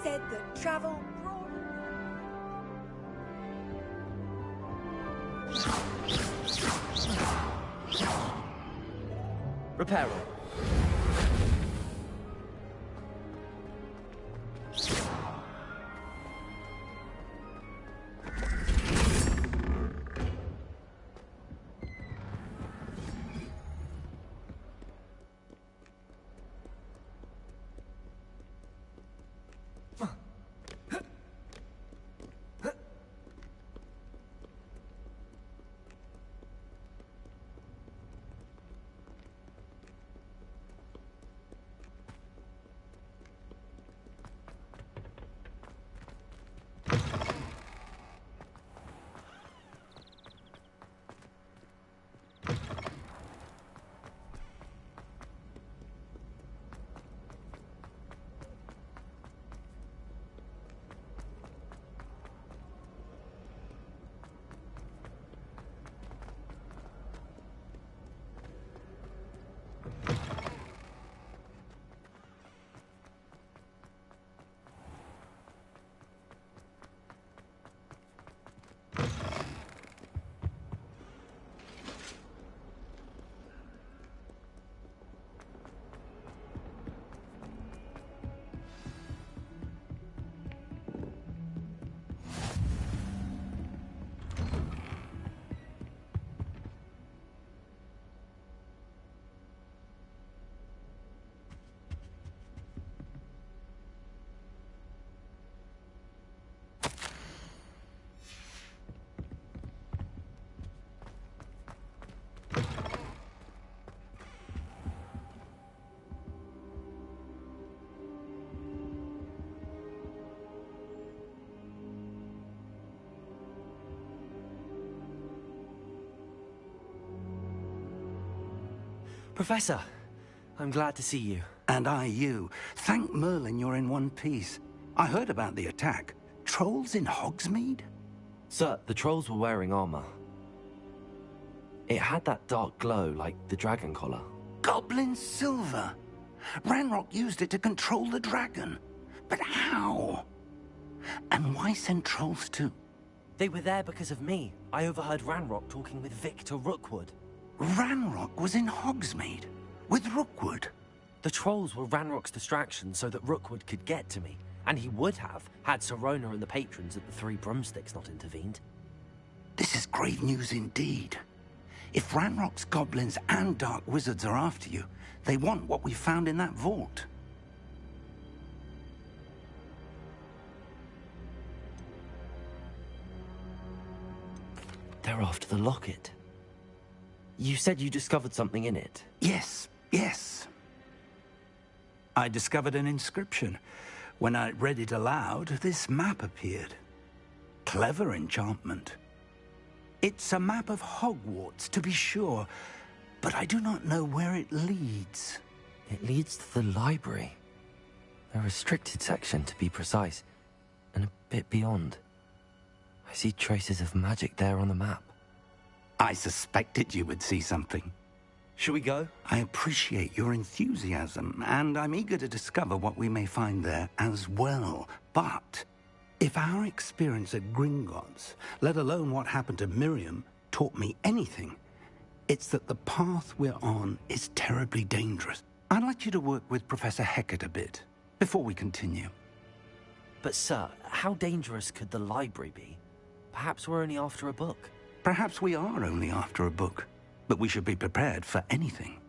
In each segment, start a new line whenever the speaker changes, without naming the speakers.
said that travel brought...
Repair. Professor, I'm glad to see you.
And I you. Thank Merlin you're in one piece. I heard about the attack. Trolls in Hogsmeade?
Sir, the trolls were wearing armor. It had that dark glow like the dragon collar.
Goblin silver! Ranrock used it to control the dragon. But how? And why send trolls too?
They were there because of me. I overheard Ranrock talking with Victor Rookwood.
Ranrock was in Hogsmeade? With Rookwood?
The trolls were Ranrock's distraction so that Rookwood could get to me. And he would have, had Sirona and the patrons at the Three Broomsticks not intervened.
This is grave news indeed. If Ranrock's goblins and dark wizards are after you, they want what we found in that vault.
They're after the locket. You said you discovered something in it.
Yes, yes. I discovered an inscription. When I read it aloud, this map appeared. Clever enchantment. It's a map of Hogwarts, to be sure, but I do not know where it leads.
It leads to the library. A restricted section, to be precise, and a bit beyond. I see traces of magic there on the map.
I suspected you would see something.
Shall we go?
I appreciate your enthusiasm, and I'm eager to discover what we may find there as well. But if our experience at Gringotts, let alone what happened to Miriam, taught me anything, it's that the path we're on is terribly dangerous. I'd like you to work with Professor Hecat a bit, before we continue.
But sir, how dangerous could the library be? Perhaps we're only after a book.
Perhaps we are only after a book, but we should be prepared for anything.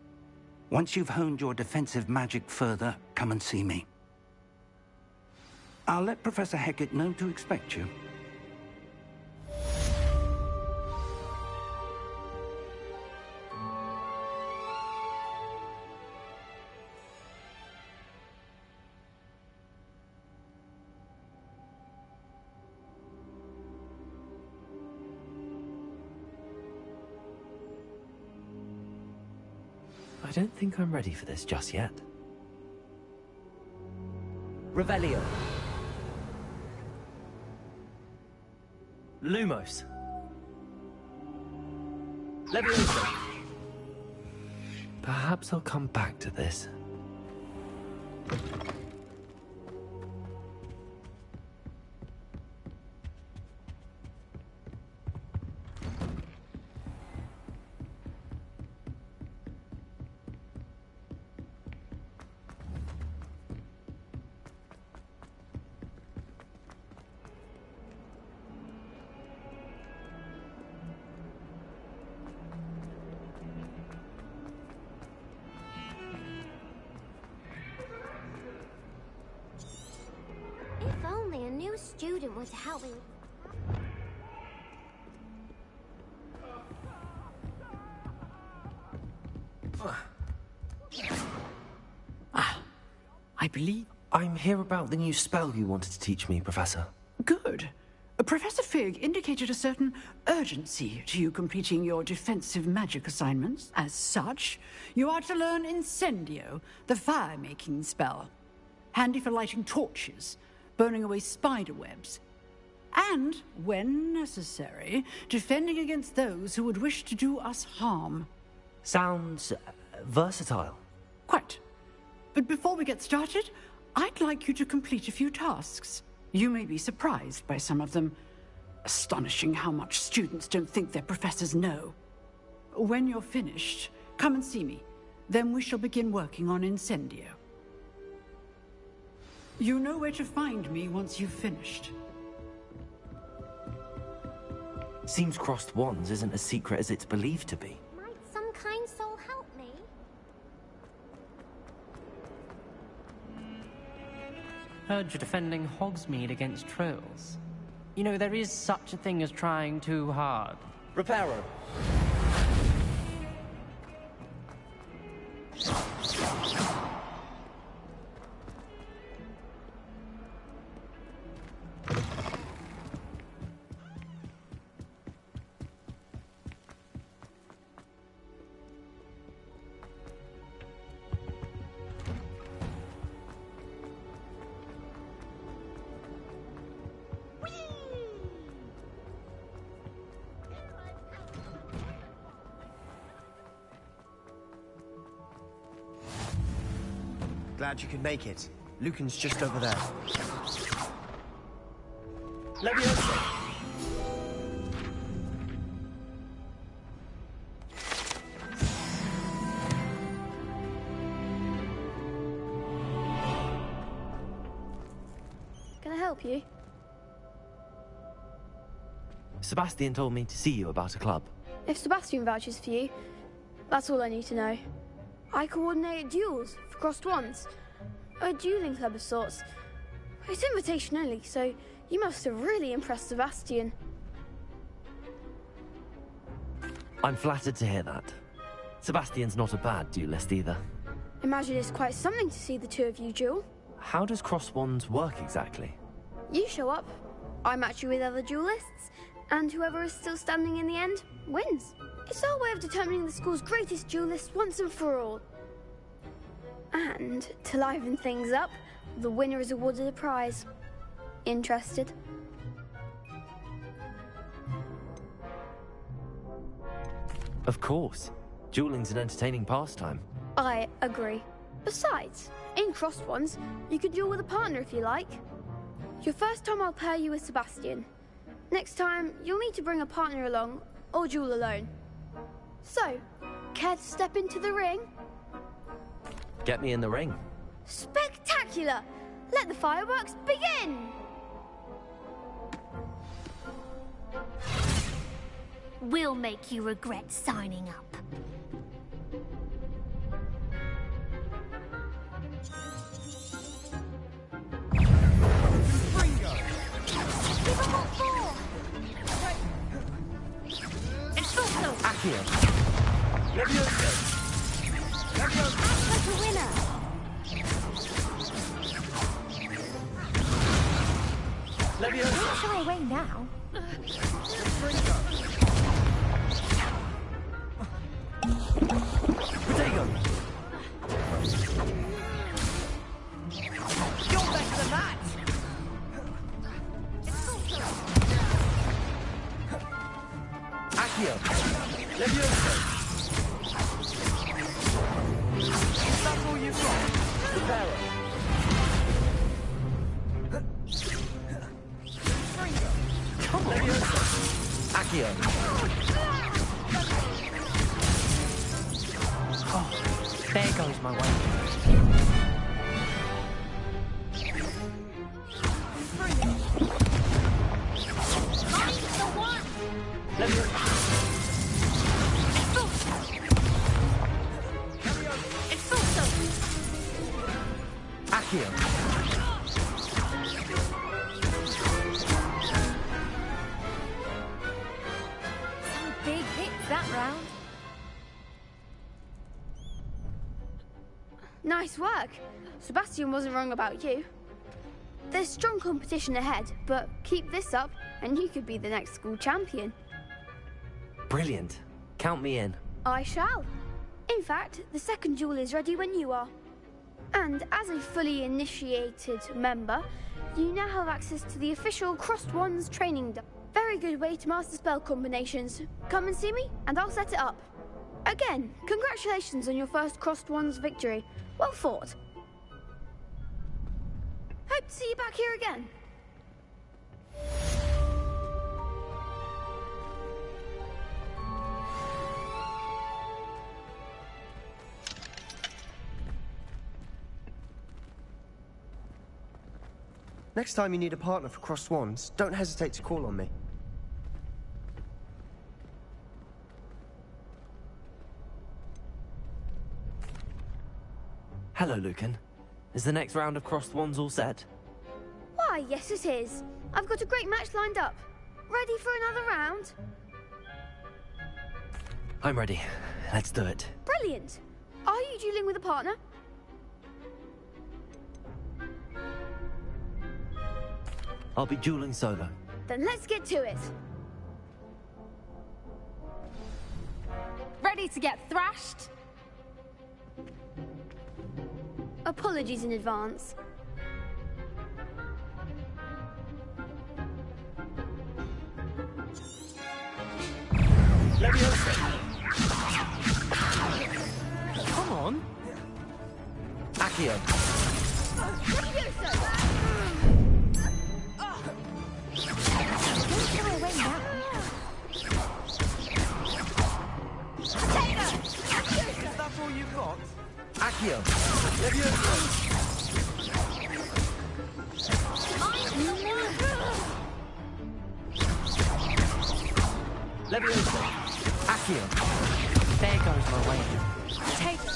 Once you've honed your defensive magic further, come and see me. I'll let Professor Hecat know to expect you.
I don't think I'm ready for this just yet. Revelio. Lumos. Leviosa. Perhaps I'll come back to this.
student were to help me.
I believe...
I'm here about the new spell you wanted to teach me, Professor.
Good. Professor Fig indicated a certain urgency to you completing your defensive magic assignments. As such, you are to learn Incendio, the fire-making spell. Handy for lighting torches, burning away spider webs, and, when necessary, defending against those who would wish to do us harm.
Sounds versatile.
Quite. But before we get started, I'd like you to complete a few tasks. You may be surprised by some of them. Astonishing how much students don't think their professors know. When you're finished, come and see me. Then we shall begin working on Incendio. You know where to find me once you've finished.
Seems crossed wands isn't as secret as it's believed to be.
Might some kind soul help me?
Heard you're defending Hogsmeade against trolls. You know, there is such a thing as trying too hard.
Reparo. Glad you could make it. Lucan's just over there. Leviosa!
Can I help you?
Sebastian told me to see you about a club.
If Sebastian vouches for you, that's all I need to know. I coordinate duels for crossed wands. A dueling club of sorts. It's invitation only, so you must have really impressed Sebastian.
I'm flattered to hear that. Sebastian's not a bad duelist either.
Imagine it's quite something to see the two of you duel.
How does cross wands work exactly?
You show up, I match you with other duelists, and whoever is still standing in the end wins. It's our way of determining the school's greatest duelist once and for all. And, to liven things up, the winner is awarded a prize. Interested?
Of course. Dueling's an entertaining pastime.
I agree. Besides, in crossed ones, you could duel with a partner if you like. Your first time I'll pair you with Sebastian. Next time, you'll need to bring a partner along, or duel alone. So, care to step into the ring?
Get me in the ring.
Spectacular! Let the fireworks begin!
We'll make you regret signing up. Give 'em all four! It's also
Accio.
Leviosa!
act like a winner!
Leviosa!
Don't shy away now.
Protego! You're better than that! Accio! Leviosa! Is that all you've got? Reparo! Come on! Leviosa! Accio!
Oh, there goes my way.
Accio!
Nice work. Sebastian wasn't wrong about you. There's strong competition ahead, but keep this up and you could be the next school champion.
Brilliant. Count me in.
I shall. In fact, the second duel is ready when you are. And as a fully initiated member, you now have access to the official Crossed Wands training. Very good way to master spell combinations. Come and see me, and I'll set it up. Again, congratulations on your first Crossed Wands victory. Well fought. Hope to see you back here again.
Next time you need a partner for Crossed Swans, don't hesitate to call on me.
Hello, Lucan. Is the next round of Crossed Wands all set?
Why, yes it is. I've got a great match lined up. Ready for another round?
I'm ready. Let's do it.
Brilliant. Are you dueling with a partner?
I'll be dueling solo.
Then let's get to it.
Ready to get thrashed?
Apologies in advance.
Come on. Accio.
That's all you've got?
Accio. Leviosa. Accio.
There goes my way.
Take it.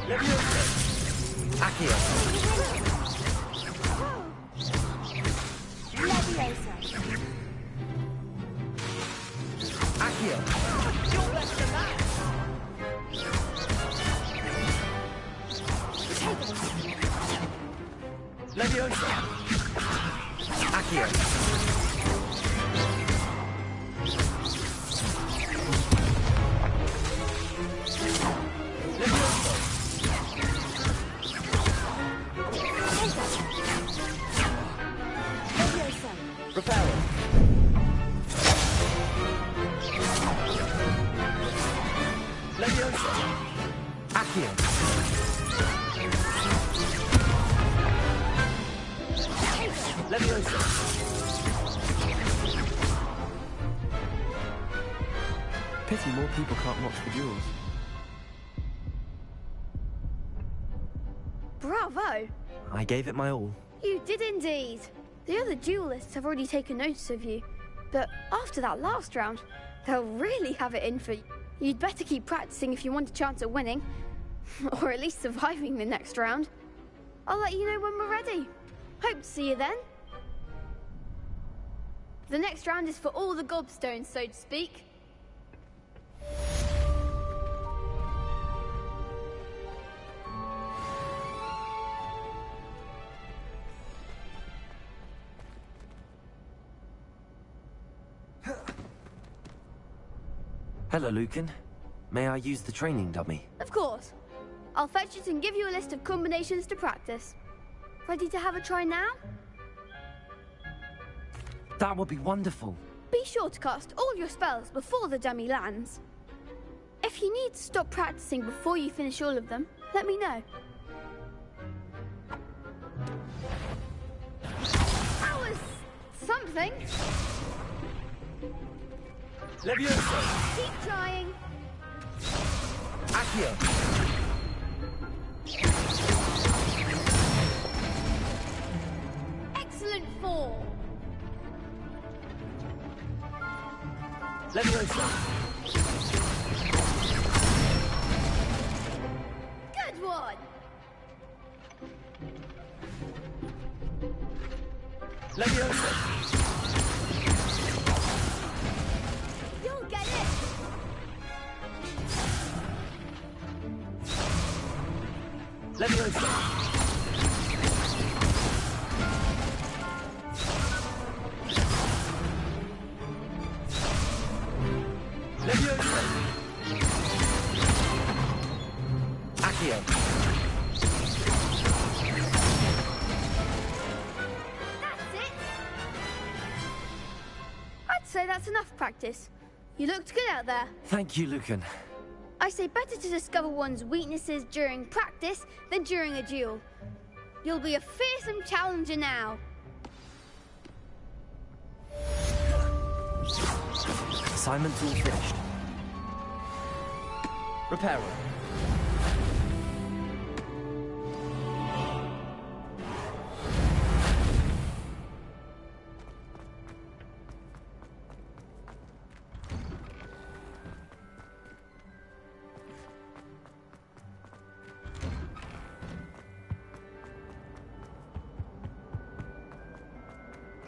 Leviosa. Accio.
Leviosa.
Accio.
You're less than that!
Leviosa. Accio. Repel. Leviosa. Accio. Leviosa.
Pity more people can't watch the duels.
Bravo!
I gave it my all.
You did indeed. The other duelists have already taken notice of you. But after that last round, they'll really have it in for you. You'd better keep practicing if you want a chance at winning. Or at least surviving the next round. I'll let you know when we're ready. Hope to see you then. The next round is for all the gobstones, so to speak.
Hello, Lucan. May I use the training dummy?
Of course. I'll fetch it and give you a list of combinations to practice. Ready to have a try now?
That would be wonderful.
Be sure to cast all your spells before the dummy lands. If you need to stop practicing before you finish all of them, let me know. That was something.
Leviosa.
Keep trying.
Accio.
Excellent fall.
Leviosa.
Good one.
Leviosa.
You'll get
Leviosa! Leviosa! Accio!
That's it! I'd say that's enough practice. You looked good out there.
Thank you, Lucan.
I say better to discover one's weaknesses during practice than during a duel. You'll be a fearsome challenger now.
Assignment's all finished. Reparo.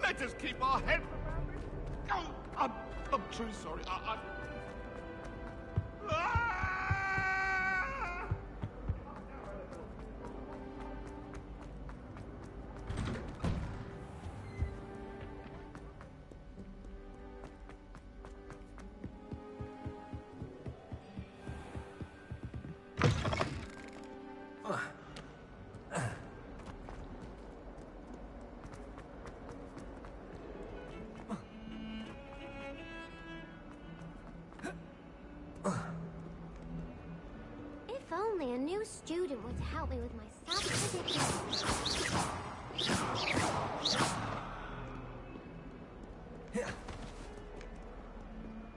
Let us keep our head around it. Oh, I'm truly sorry. Ah!
If only a new student were to help me with my sad predicament.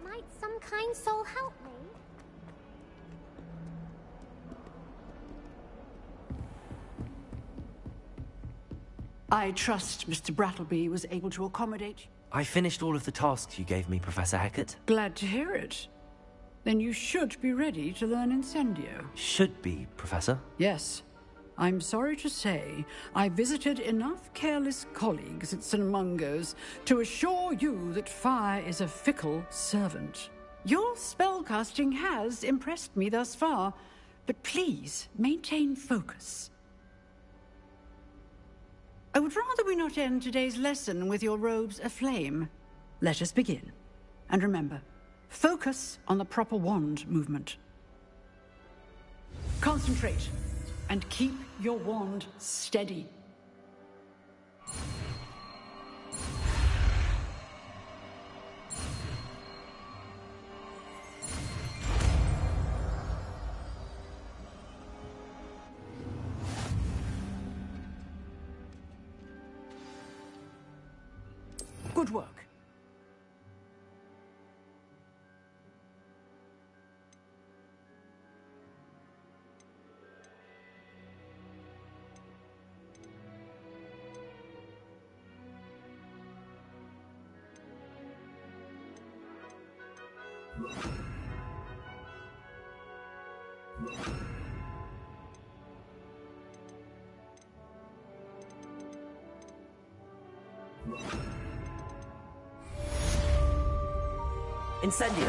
Might some kind soul help me?
I trust Mr. Brattleby was able to accommodate.
I finished all of the tasks you gave me, Professor Hecat.
Glad to hear it. Then you should be ready to learn Incendio.
Should be, Professor.
Yes. I'm sorry to say, I visited enough careless colleagues at St. Mungo's to assure you that fire is a fickle servant. Your spellcasting has impressed me thus far, but please maintain focus. I would rather we not end today's lesson with your robes aflame. Let us begin. And remember, focus on the proper wand movement. Concentrate, and keep your wand steady. Good work.
Incendio!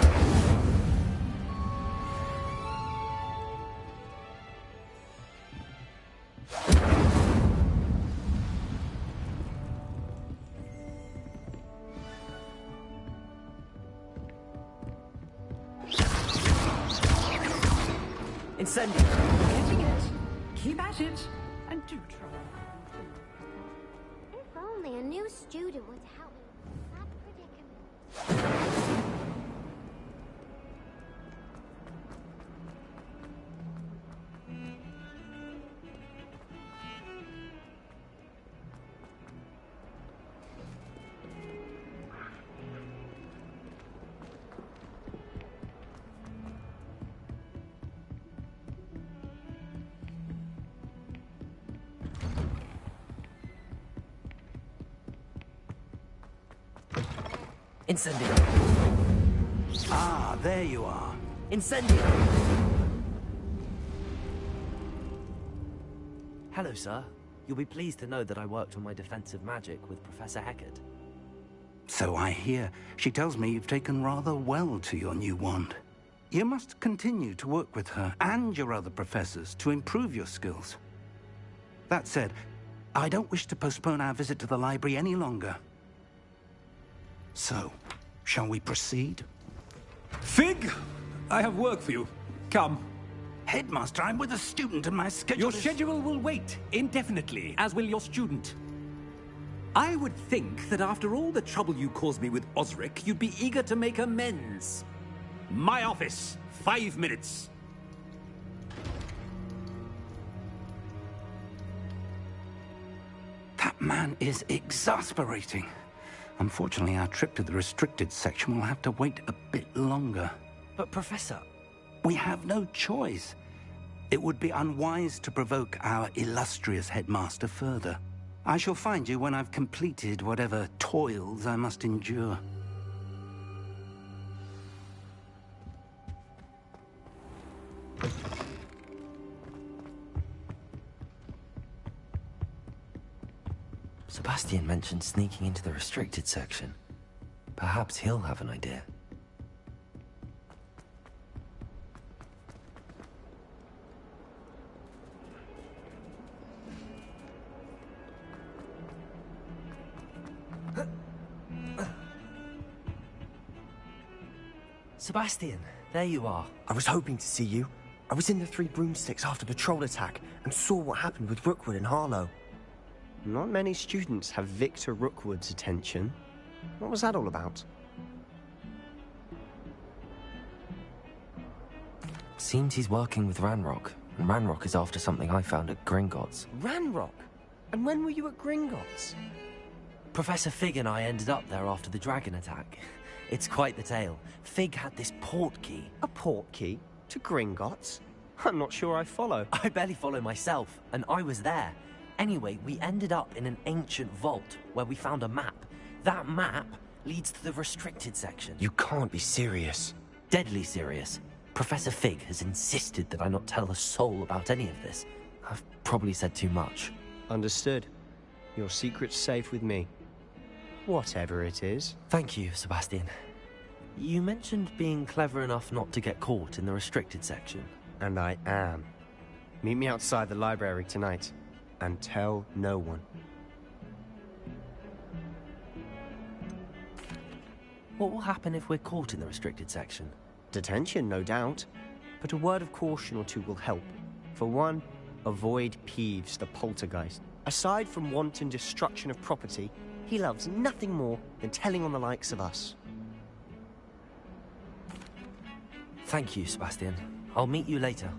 Incendio!
Getting it. Keep at it, and do try.
If only a new student were to help me with my sad predicament.
Incendio!
Ah, there you are.
Incendio! Hello, sir. You'll be pleased to know that I worked on my defensive magic with Professor Hecat.
So I hear. She tells me you've taken rather well to your new wand. You must continue to work with her and your other professors to improve your skills. That said, I don't wish to postpone our visit to the library any longer. So, shall we proceed?
Fig! I have work for you. Come.
Headmaster, I'm with a student and my schedule
Your
is...
schedule will wait indefinitely, as will your student. I would think that after all the trouble you caused me with Osric, you'd be eager to make amends. My office, 5 minutes.
That man is exasperating. Unfortunately, our trip to the restricted section will have to wait a bit longer.
But Professor...
We have no choice. It would be unwise to provoke our illustrious headmaster further. I shall find you when I've completed whatever toils I must endure.
Sebastian mentioned sneaking into the restricted section. Perhaps he'll have an idea. Sebastian, there you are.
I was hoping to see you. I was in the Three Broomsticks after the troll attack and saw what happened with Rookwood and Harlow. Not many students have Victor Rookwood's attention. What was that all about?
Seems he's working with Ranrock, and Ranrock is after something I found at Gringotts.
Ranrock? And when were you at Gringotts?
Professor Fig and I ended up there after the dragon attack. It's quite the tale. Fig had this port key.
A port key? To Gringotts? I'm not sure I follow.
I barely follow myself, and I was there. Anyway, we ended up in an ancient vault where we found a map. That map leads to the restricted section.
You can't be serious.
Deadly serious. Professor Fig has insisted that I not tell a soul about any of this. I've probably said too much.
Understood. Your secret's safe with me. Whatever it is.
Thank you, Sebastian. You mentioned being clever enough not to get caught in the restricted section.
And I am. Meet me outside the library tonight. And tell no one.
What will happen if we're caught in the restricted section?
Detention, no doubt. But a word of caution or two will help. For one, avoid Peeves, the poltergeist. Aside from wanton destruction of property, he loves nothing more than telling on the likes of us.
Thank you, Sebastian. I'll meet you later.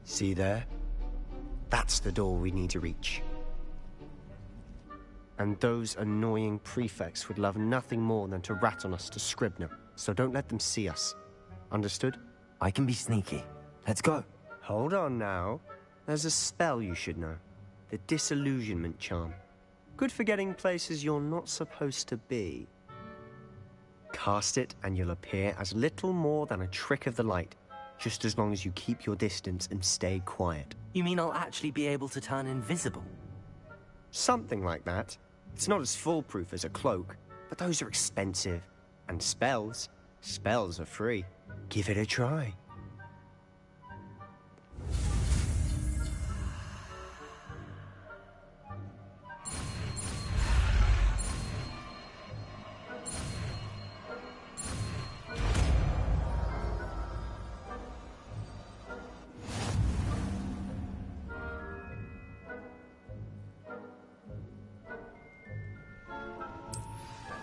See there? That's the door we need to reach. And those annoying prefects would love nothing more than to rat on us to Scribner, so don't let them see us. Understood?
I can be sneaky. Let's go.
Hold on now. There's a spell you should know. The Disillusionment Charm. Good for getting places you're not supposed to be. Cast it and you'll appear as little more than a trick of the light, just as long as you keep your distance and stay quiet.
You mean I'll actually be able to turn invisible?
Something like that. It's not as foolproof as a cloak, but those are expensive. And spells are free. Give it a try.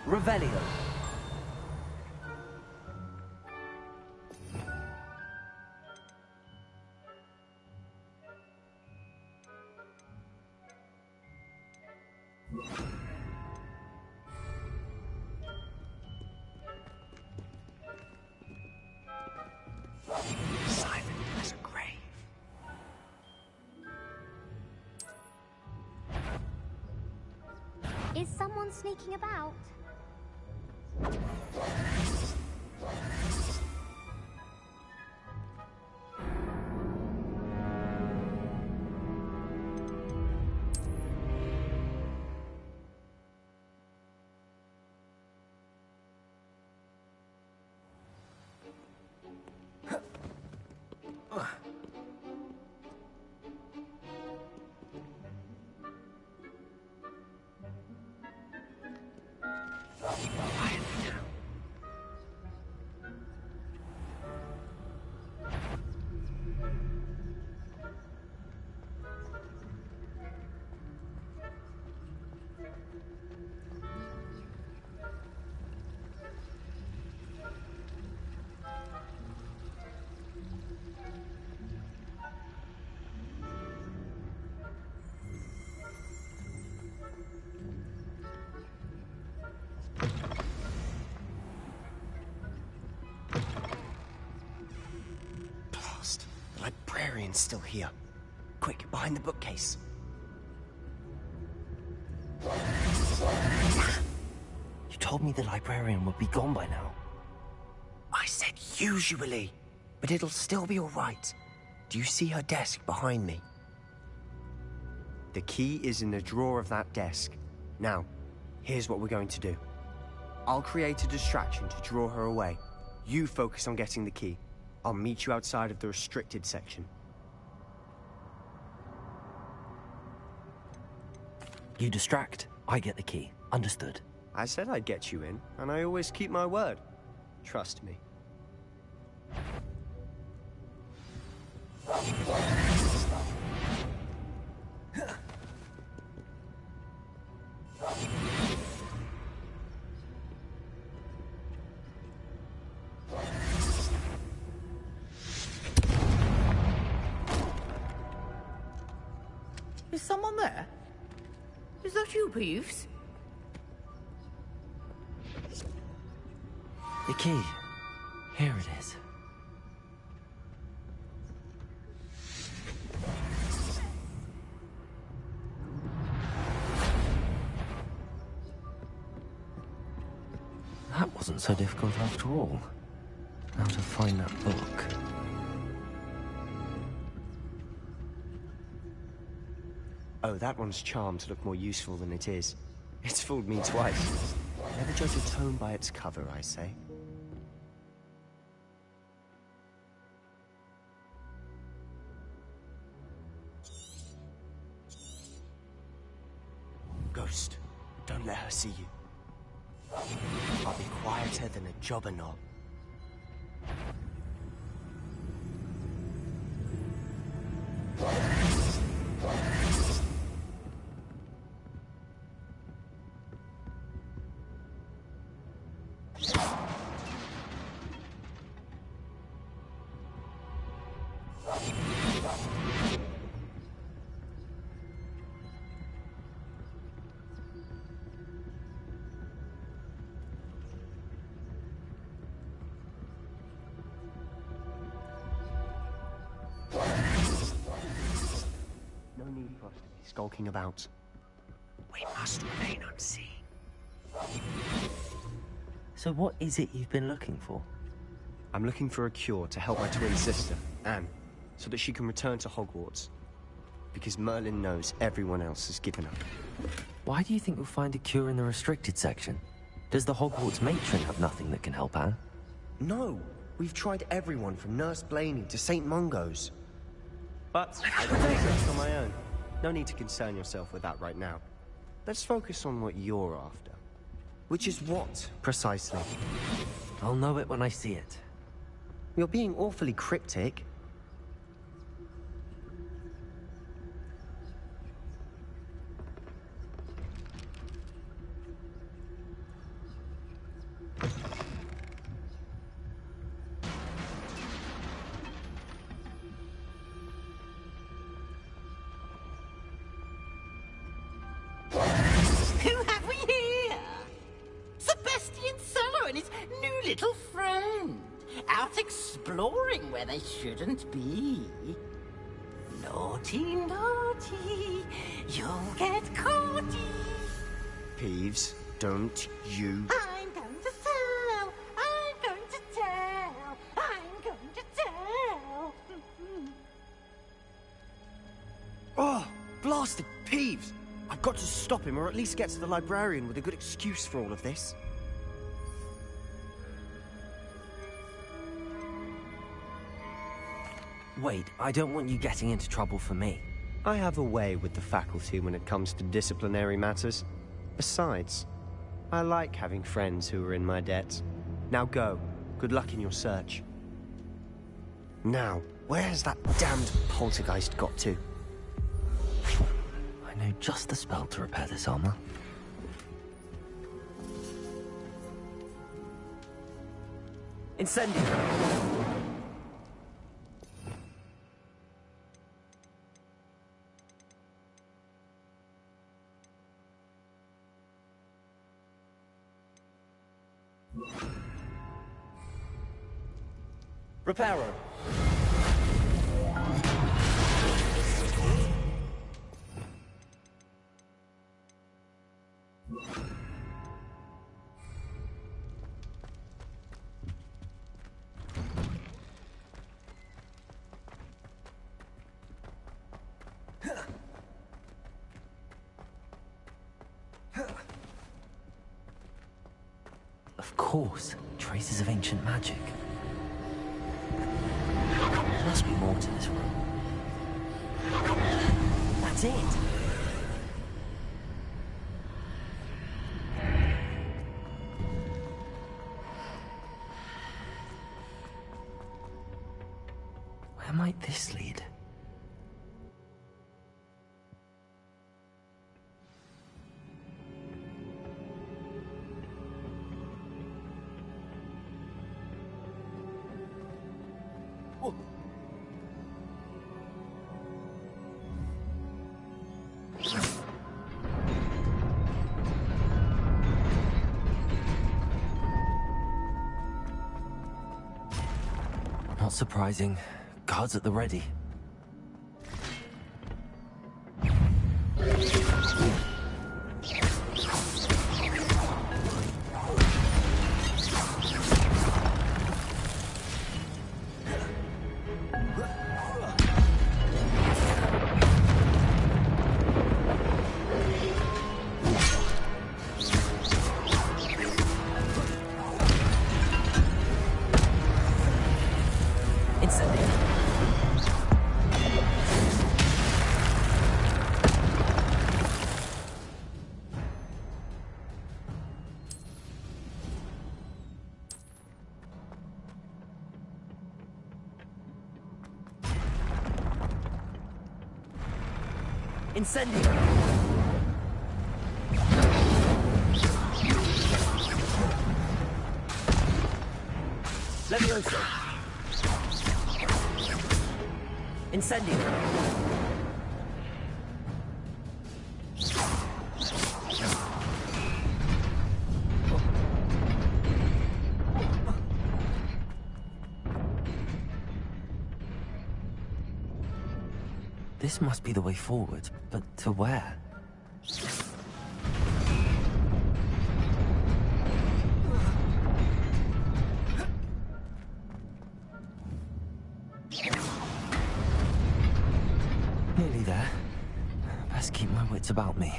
Revelio.
Silent as a grave.
Is someone sneaking about?
The librarian's still here. Quick, behind the bookcase.
You told me the librarian would be gone by now.
I said usually, but it'll still be all right. Do you see her desk behind me? The key is in the drawer of that desk. Now, here's what we're going to do. I'll create a distraction to draw her away. You focus on getting the key. I'll meet you outside of the restricted section.
You distract, I get the key. Understood.
I said I'd get you in, and I always keep my word. Trust me.
Is someone there? Is that you, Peeves?
The key. Here it is. That wasn't so difficult after all. Now to find that book.
Oh, that one's charmed to look more useful than it is. It's fooled me twice. Never judge a tome by its cover, I say. Ghost, don't let her see you. I'll be quieter than a jobber knob. No need for us to be skulking about. We must remain unseen.
So what is it you've been looking for?
I'm looking for a cure to help my twin sister, Anne, so that she can return to Hogwarts. Because Merlin knows everyone else has given up.
Why do you think we'll find a cure in the restricted section? Does the Hogwarts matron have nothing that can help Anne?
No! We've tried everyone from Nurse Blaney to St. Mungo's. But I got research on my own. No need to concern yourself with that right now. Let's focus on what you're after. Which is what, precisely?
I'll know it when I see it.
You're being awfully cryptic.
Who have we here? Sebastian Sallow and his new little friend. Out exploring where they shouldn't be. Naughty, naughty, you'll get caughty.
Peeves, don't you...
I'm going to tell, I'm going to tell, I'm going to tell.
Oh, blasted Peeves! I've got to stop him, or at least get to the librarian with a good excuse for all of this.
Wait, I don't want you getting into trouble for me.
I have a way with the faculty when it comes to disciplinary matters. Besides, I like having friends who are in my debt. Now go. Good luck in your search. Now, where has that damned poltergeist got to?
I know just the spell to repair this armor.
Incendio!
Reparo.
Of course, traces of ancient magic. There must be more to this room. That's it! Where might this lead? Not surprising. Guards at the ready. Incendio! Levioso! Incendio! This must be the way forward, but to where? Nearly there. Best keep my wits about me.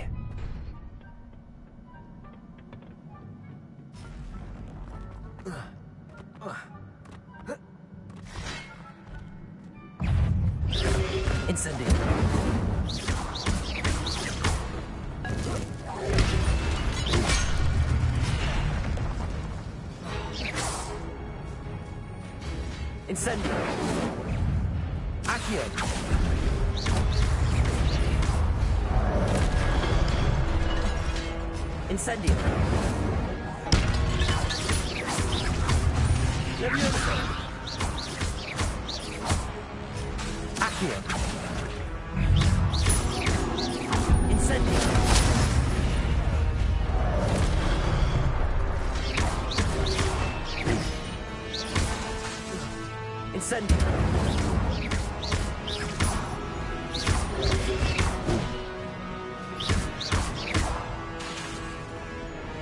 Incendio. Incendio. Accio. Incendio. Levioso. Accio. Incendio. Incendio.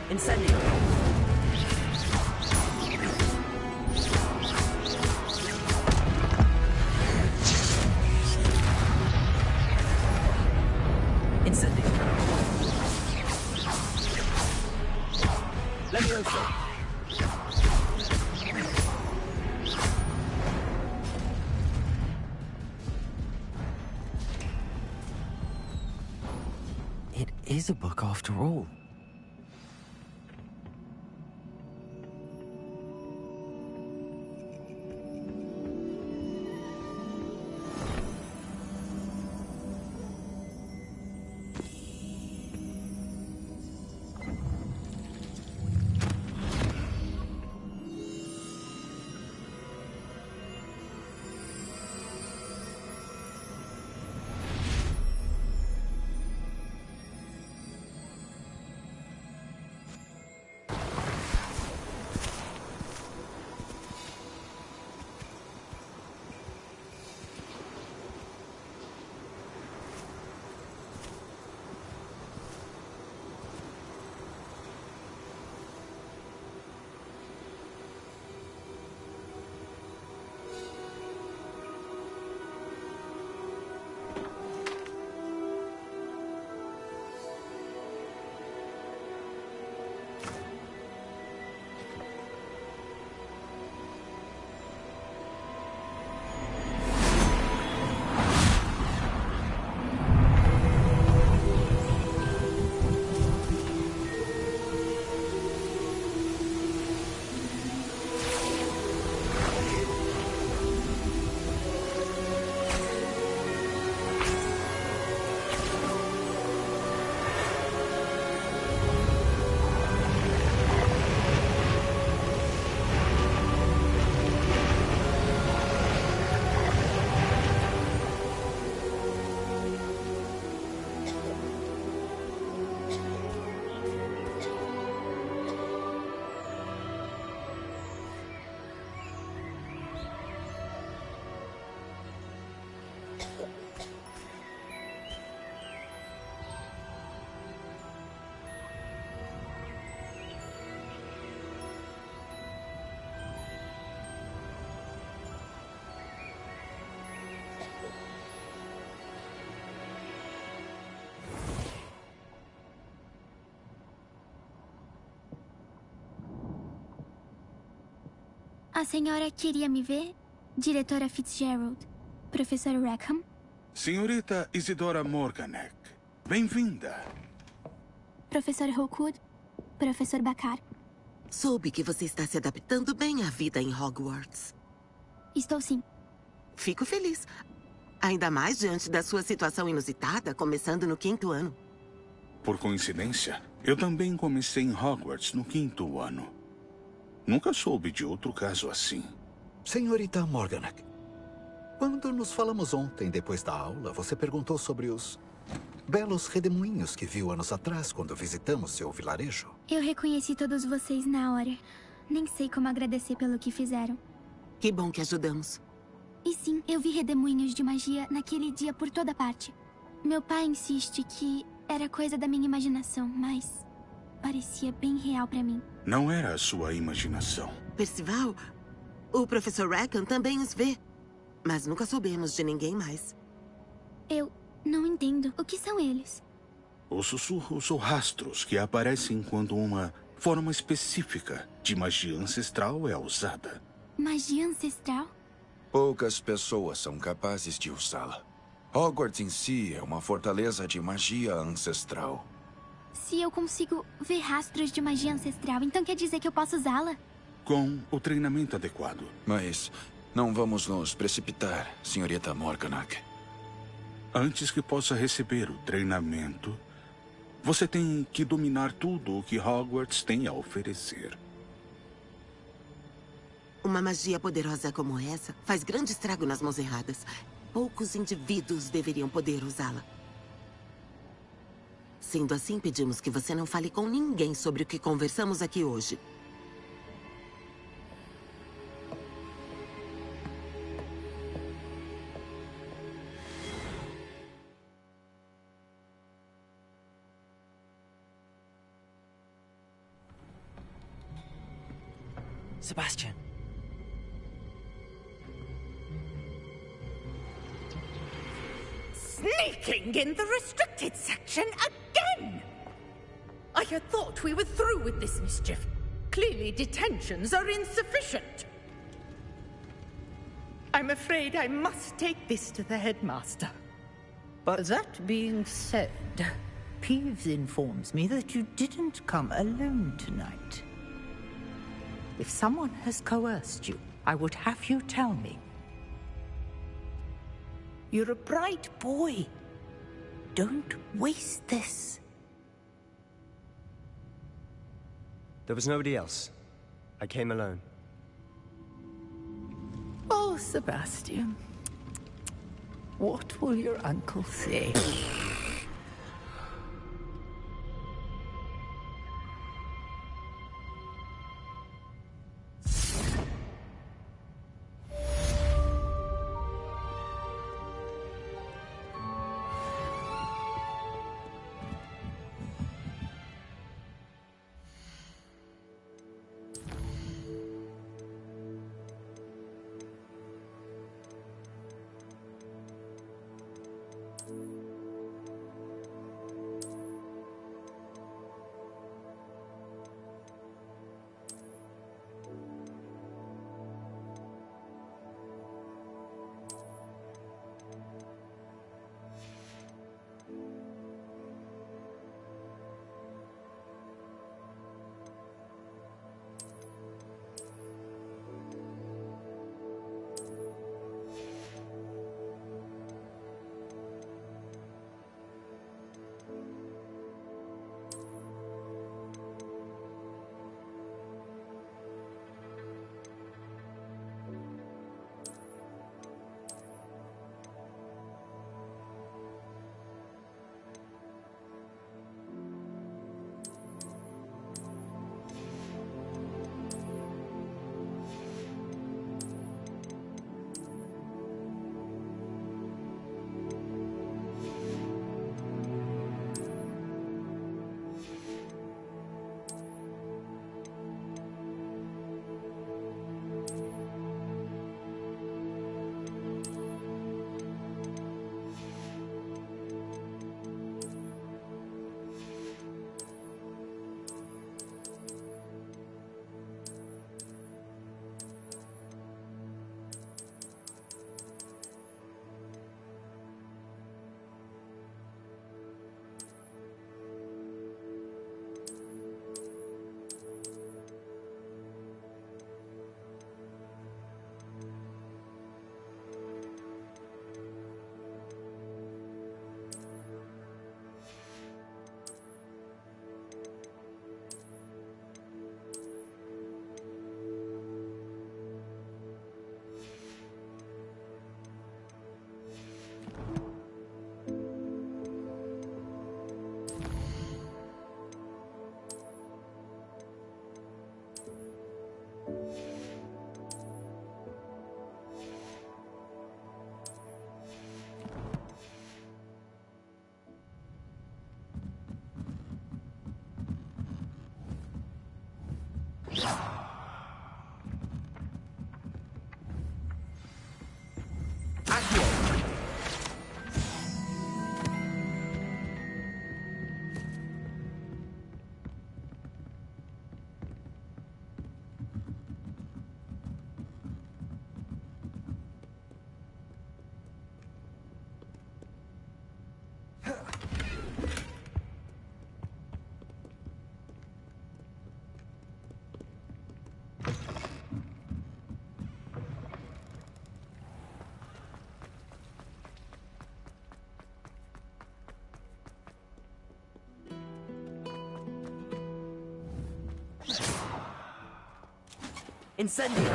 Incendio. Incendio. Levioso. It is a book after all.
A senhora queria me ver? Diretora Fitzgerald. Professor Rackham?
Senhorita Isidora Morganek, bem-vinda.
Professor Rookwood? Professor Bakar?
Soube que você está se adaptando bem à vida em Hogwarts.
Estou sim.
Fico feliz. Ainda mais diante da sua situação inusitada, começando no 5º ano.
Por coincidência, eu também comecei em Hogwarts no 5º ano. Nunca soube de outro caso assim.
Senhorita Morganak, quando nos falamos ontem, depois da aula, você perguntou sobre os belos redemoinhos que viu anos atrás quando visitamos seu vilarejo.
Eu reconheci todos vocês na hora. Nem sei como agradecer pelo que fizeram.
Que bom que ajudamos.
E sim, eu vi redemoinhos de magia naquele dia por toda parte. Meu pai insiste que era coisa da minha imaginação, mas parecia bem real pra mim.
Não era a sua imaginação.
Percival, o professor Rackham também os vê. Mas nunca soubemos de ninguém mais.
Eu não entendo. O que são eles?
Os sussurros ou rastros que aparecem quando uma forma específica de magia ancestral é usada.
Magia ancestral?
Poucas pessoas são capazes de usá-la. Hogwarts em si é uma fortaleza de magia ancestral.
Se eu consigo ver rastros de magia ancestral, então quer dizer que eu posso usá-la?
Com o treinamento adequado.
Mas não vamos nos precipitar, senhorita Morganak.
Antes que possa receber o treinamento, você tem que dominar tudo o que Hogwarts tem a oferecer.
Uma magia poderosa como essa faz grande estrago nas mãos erradas. Poucos indivíduos deveriam poder usá-la. Sendo assim, pedimos que você não fale com ninguém sobre o que conversamos aqui hoje.
Sebastian.
Sneaking in the restricted section again! I had thought we were through with this mischief. Clearly detentions are insufficient. I'm afraid I must take this to the headmaster.
But that being said, Peeves informs me that you didn't come alone tonight. If someone has coerced you, I would have you tell me. You're a bright boy. Don't waste this.
There was nobody else. I came alone.
Oh, Sebastian. What will your uncle say?
Incendio!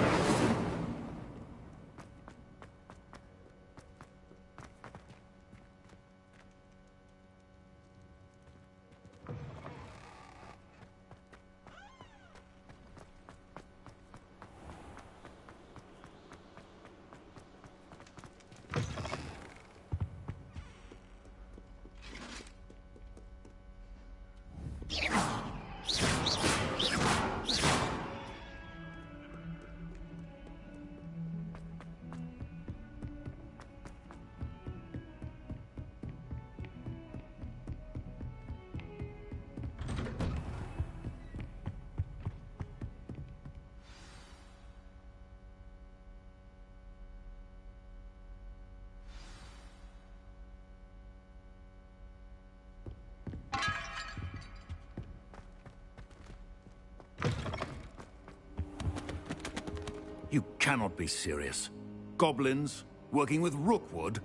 You cannot be serious. Goblins working with Rookwood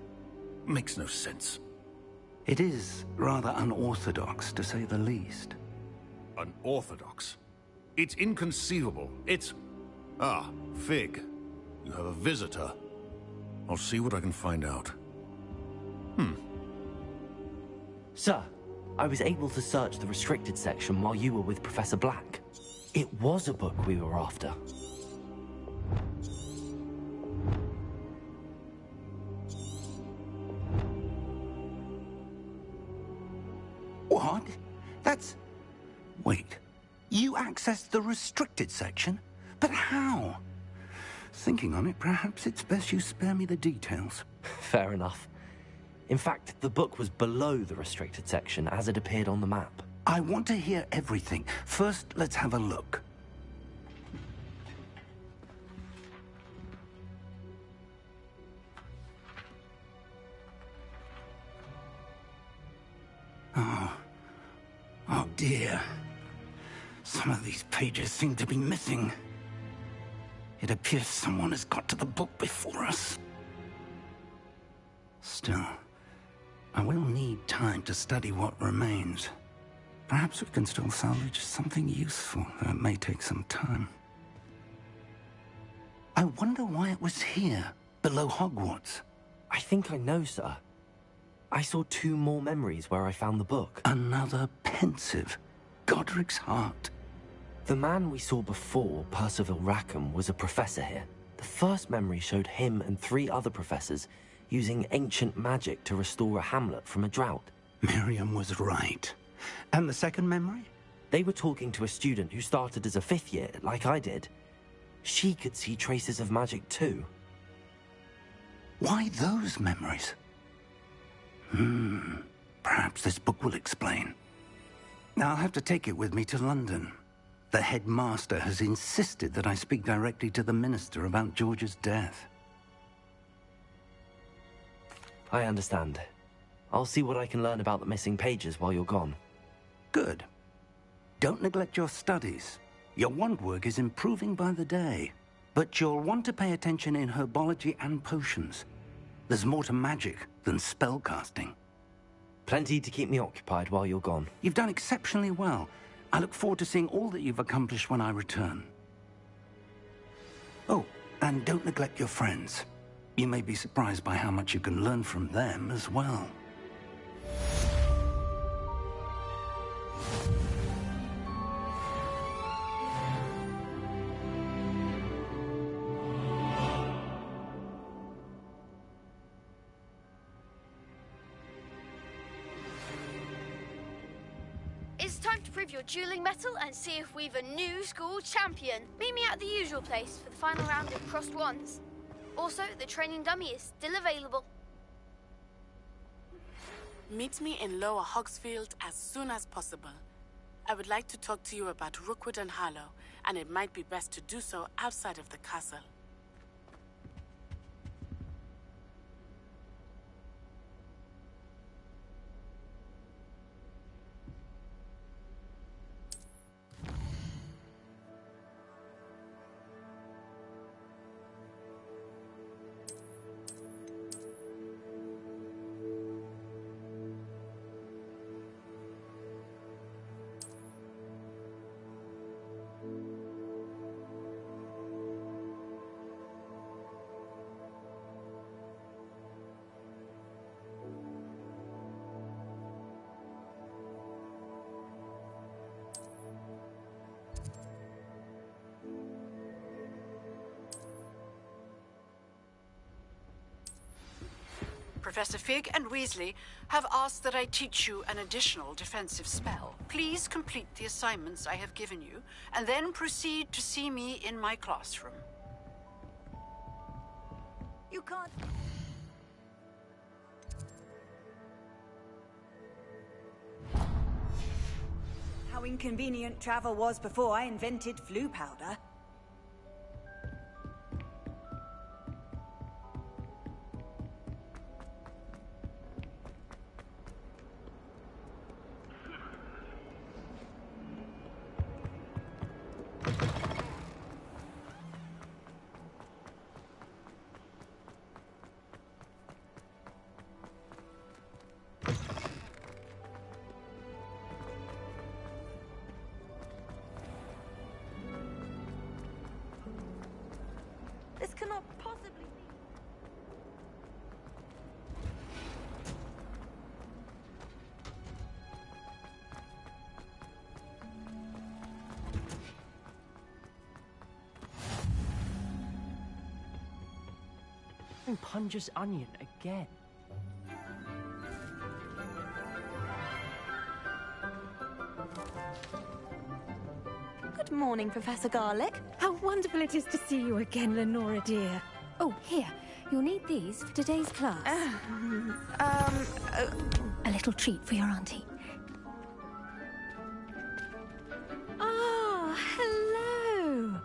makes no sense.
It is rather unorthodox, to say the least.
Unorthodox? It's inconceivable. It's... Ah, Fig. You have a visitor. I'll see what I can find out.
Sir, I was able to search the restricted section while you were with Professor Black. It was a book we were after.
What? That's... Wait. You accessed the restricted section? But how? Thinking on it, perhaps it's best you spare me the details.
Fair enough. In fact, the book was below the restricted section as it appeared on the map.
I want to hear everything. First, let's have a look. Oh dear. Some of these pages seem to be missing. It appears someone has got to the book before us. Still, I will need time to study what remains. Perhaps we can still salvage something useful, though it may take some time. I wonder why it was here, below Hogwarts.
I think I know, sir. I saw 2 more memories where I found the book.
Another pensive. Godric's heart.
The man we saw before, Percival Rackham, was a professor here. The first memory showed him and 3 other professors using ancient magic to restore a hamlet from a drought.
Miriam was right. And the second memory?
They were talking to a student who started as a 5th year, like I did. She could see traces of magic too.
Why those memories? Perhaps this book will explain. Now I'll have to take it with me to London. The headmaster has insisted that I speak directly to the minister about George's death.
I understand. I'll see what I can learn about the missing pages while you're gone.
Good. Don't neglect your studies. Your wand work is improving by the day. But you'll want to pay attention in herbology and potions. There's more to magic than spellcasting.
Plenty to keep me occupied while you're gone.
You've done exceptionally well. I look forward to seeing all that you've accomplished when I return. Oh, and don't neglect your friends. You may be surprised by how much you can learn from them as well.
It's time to prove your dueling mettle and see if we've a new school champion. Meet me at the usual place for the final round of crossed wands. Also, the training dummy is still available.
Meet me in Lower Hogsfield as soon as possible. I would like to talk to you about Rookwood and Harlow, and it might be best to do so outside of the castle.
Professor Fig and Weasley have asked that I teach you an additional defensive spell. Please complete the assignments I have given you, and then proceed to see me in my classroom.
You can't... How inconvenient travel was before I invented flu powder. This cannot possibly be...
Punja's onion again.
Good morning, Professor Garlick.
How wonderful it is to see you again, Lenora dear. Oh, here. You'll need these for today's class. A little treat for your auntie. Ah, hello.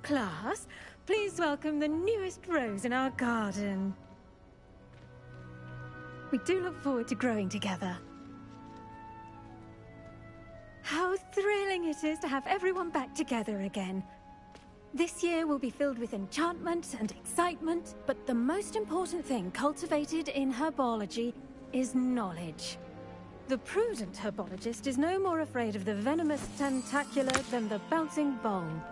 Class, please welcome the newest rose in our garden. We do look forward to growing together. How thrilling it is to have everyone back together again. This year will be filled with enchantment and excitement, but the most important thing cultivated in herbology is knowledge. The prudent herbologist is no more afraid of the venomous tentacula than the bouncing bulb.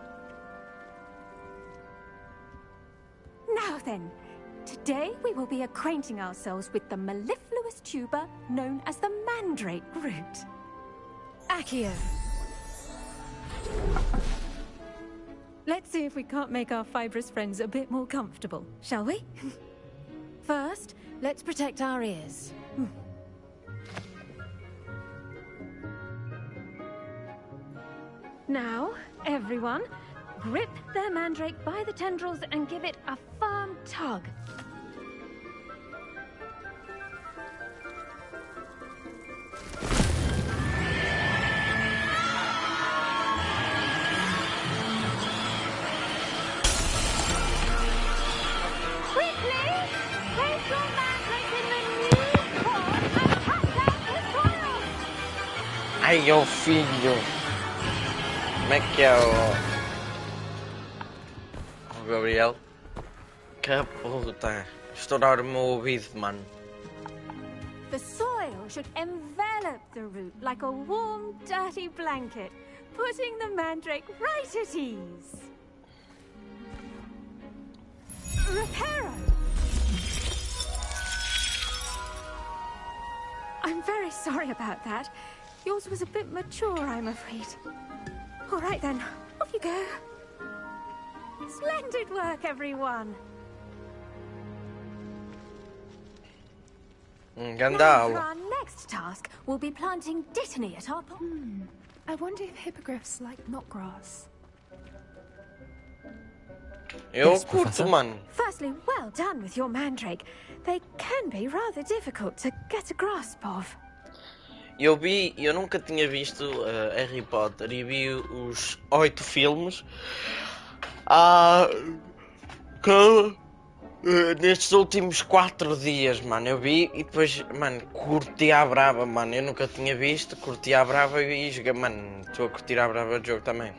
Now then, today we will be acquainting ourselves with the mellifluous tuber known as the mandrake root. Accio. Let's see if we can't make our fibrous friends a bit more comfortable, shall we? First, let's protect our ears. Now, everyone, grip their mandrake by the tendrils and give it a firm tug.
Ai, ô filho! Como é que é o Gabriel? Que puta! Estourar o meu ouvido, mano.
The soil should envelop the root like a warm, dirty blanket, putting the mandrake right at ease. Reparo! I'm very sorry about that. Yours was a bit mature, I'm afraid. All right then, off you go. Splendid work, everyone.
Ganda
Now, for
aula.
our next task, we'll be planting dittany at our...
I wonder if hippogriffs like knotgrass.
Eu
Yes,
curto,
Professor.
mano.
Firstly, well done with your mandrake. They can be rather difficult to get a grasp of.
Eu nunca tinha visto Harry Potter e vi os 8 filmes nestes últimos 4 dias, mano. Eu vi e depois, mano, curti à brava, mano. Eu nunca tinha visto, curti à brava e joguei, mano. Estou a curtir à brava do jogo também.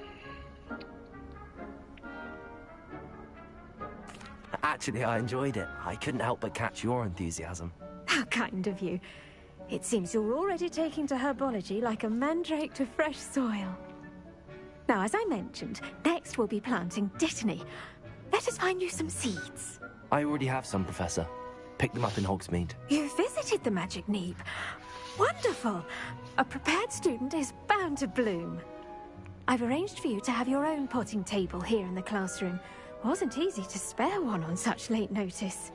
Actually, I enjoyed it. I couldn't help but catch your enthusiasm.
How kind of you. It seems you're already taking to herbology like a mandrake to fresh soil. Now, as I mentioned, next we'll be planting dittany. Let us find you some seeds.
I already have some, Professor. Picked them up in Hogsmeade.
You visited the Magic Neep. Wonderful! A prepared student is bound to bloom. I've arranged for you to have your own potting table here in the classroom. Wasn't easy to spare one on such late notice.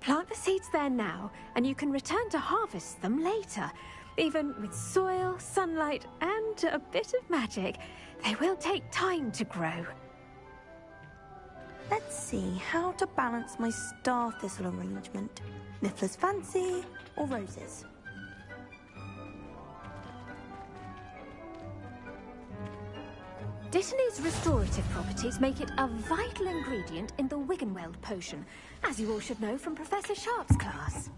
Plant the seeds there now, and you can return to harvest them later. Even with soil, sunlight, and a bit of magic, they will take time to grow.
Let's see how to balance my star thistle arrangement. Niffler's fancy or roses?
Dittany's restorative properties make it a vital ingredient in the Wiggenweld potion, as you all should know from Professor Sharp's class.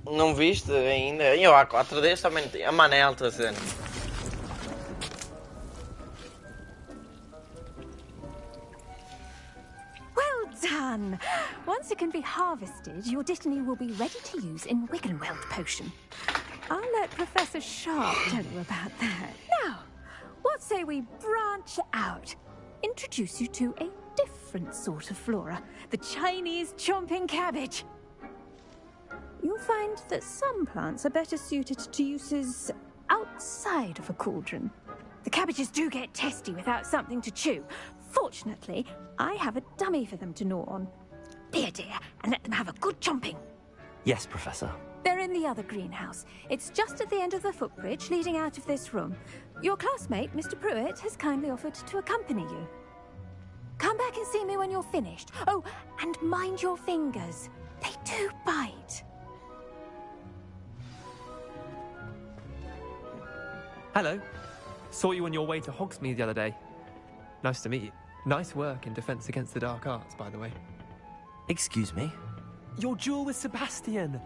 Não viste ainda? Eu há 4 dias também tinha. Mano, é alta cena.
Well done! Once it can be harvested, your Dittany will be ready to use in Wiggenweld potion. I'll let Professor Sharp tell you about that. Now, what say we branch out? Introduce you to a different sort of flora, the Chinese chomping cabbage. You'll find that some plants are better suited to uses outside of a cauldron. The cabbages do get testy without something to chew. Fortunately, I have a dummy for them to gnaw on. Be a dear and let them have a good chomping.
Yes, Professor.
They're in the other greenhouse. It's just at the end of the footbridge leading out of this room. Your classmate, Mr. Pruitt, has kindly offered to accompany you. Come back and see me when you're finished. Oh, and mind your fingers. They do bite.
Hello. Saw you on your way to Hogsmeade the other day. Nice to meet you. Nice work in Defense Against the Dark Arts, by the way.
Excuse me?
Your duel with Sebastian.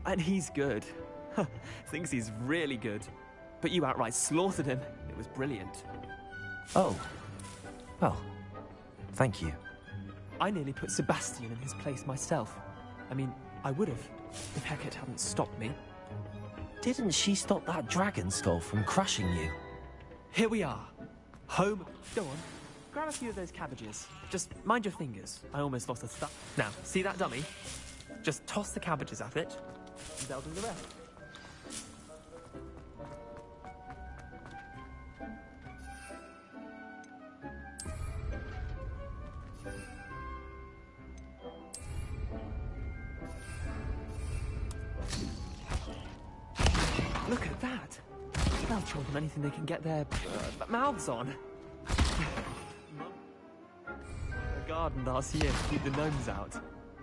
And he's good. Thinks he's really good. But you outright slaughtered him. It was brilliant.
Oh. Well, thank you.
I nearly put Sebastian in his place myself. I mean, I would have, if Hecate hadn't stopped me.
Didn't she stop that dragon skull from crushing you?
Here we are. Home. Go on. Grab a few of those cabbages. Just mind your fingers. I almost lost a stuff. Now, see that dummy? Just toss the cabbages at it, and they'll do the rest. Look at that! They'll chomp on anything they can get their mouths on. The garden last year to keep the gnomes out.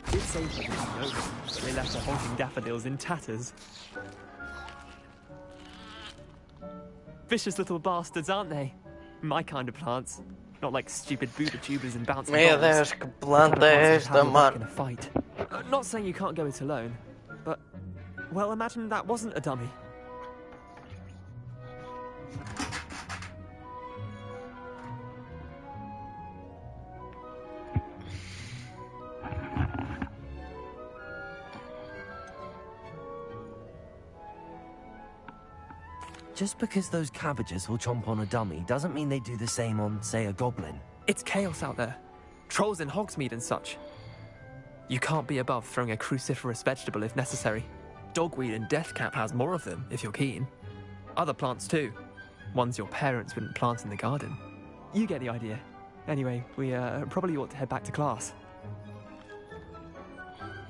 It's safer than the gnomes, but they left the honking daffodils in tatters. Vicious little bastards, aren't they? My kind of plants. Not like stupid Buddha tubers and bouncing balls.
Meu Deus, que planta é esta, mano?
In a fight. Not saying you can't go it alone, but, well, imagine that wasn't a dummy.
Just because those cabbages will chomp on a dummy doesn't mean they do the same on, say, a goblin.
It's chaos out there. Trolls in Hogsmeade and such. You can't be above throwing a cruciferous vegetable if necessary. Dogweed and deathcap has more of them, if you're keen. Other plants too. Ones your parents wouldn't plant in the garden. You get the idea. Anyway, we probably ought to head back to class.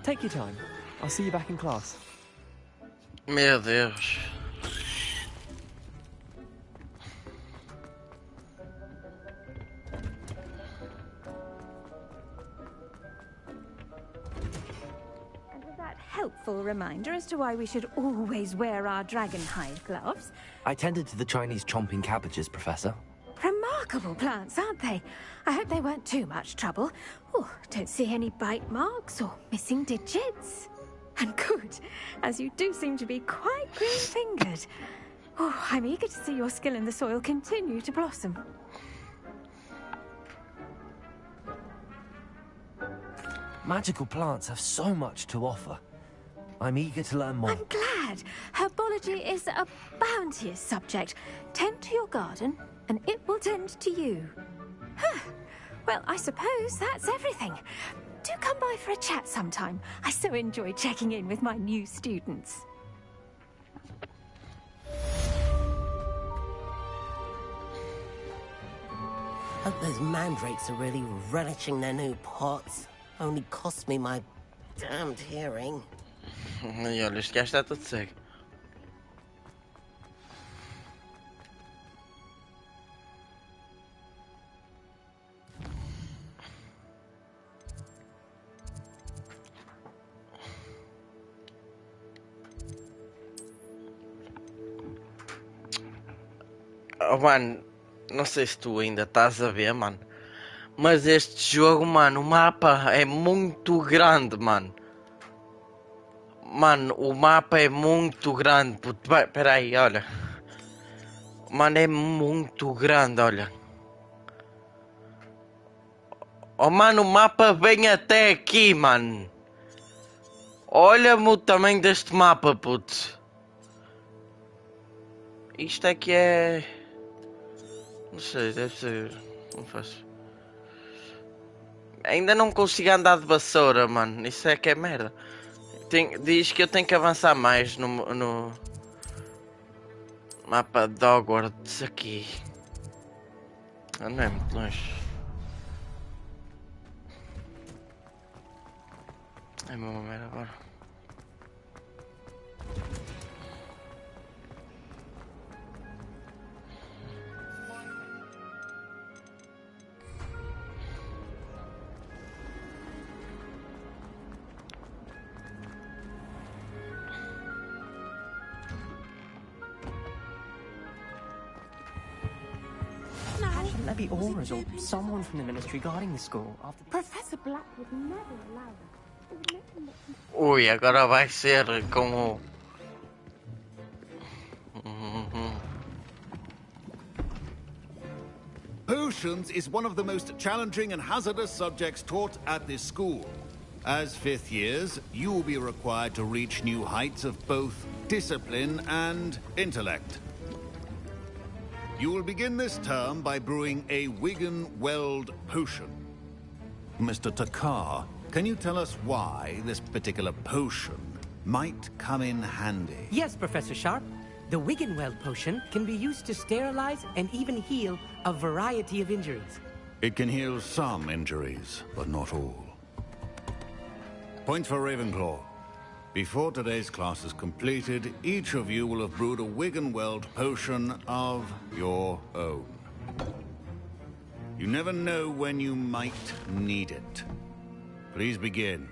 Take your time. I'll see you back in class.
Meu Deus.
Helpful reminder as to why we should always wear our dragonhide gloves.
I tended to the Chinese chomping cabbages, Professor.
Remarkable plants, aren't they? I hope they weren't too much trouble. Oh, don't see any bite marks or missing digits. And good, as you do seem to be quite green-fingered. Oh, I'm eager to see your skill in the soil continue to blossom.
Magical plants have so much to offer. I'm eager to learn more.
I'm glad. Herbology is a bounteous subject. Tend to your garden, and it will tend to you. Huh. Well, I suppose that's everything. Do come by for a chat sometime. I so enjoy checking in with my new students.
Hope those mandrakes are really relishing their new pots. Only cost me my Damned hearing.
E olha, este gajo está todo cego. Oh, mano, não sei se tu ainda estás a ver, mano. Mas este jogo, mano, o mapa é muito grande, mano. Mano, o mapa é muito grande, puto. Pera aí, olha. Mano, é muito grande, olha. Oh, mano, o mapa vem até aqui, mano. Olha-me o tamanho deste mapa, puto. Isto é que é... Não sei, deve ser... Não faço... Ainda não consigo andar de vassoura, mano. Isso é que é merda. Diz que eu tenho que avançar mais no mapa de Hogwarts aqui. Não é muito longe. É uma merda agora.
Shouldn't there be auras or someone from the ministry guarding the school after...
Professor Black would never allow that. It would make them look...
Ui, agora vai ser como...
Potions is one of the most challenging and hazardous subjects taught at this school. As fifth years, you will be required to reach new heights of both discipline and intellect. You will begin this term by brewing a Wigan-Weld potion. Mr. Takar, can you tell us why this particular potion might come in handy?
Yes, Professor Sharp. The Wigan-Weld potion can be used to sterilize and even heal a variety of injuries.
It can heal some injuries, but not all. Point for Ravenclaw. Before today's class is completed, each of you will have brewed a Wigan-Weld potion of your own. You never know when you might need it. Please begin.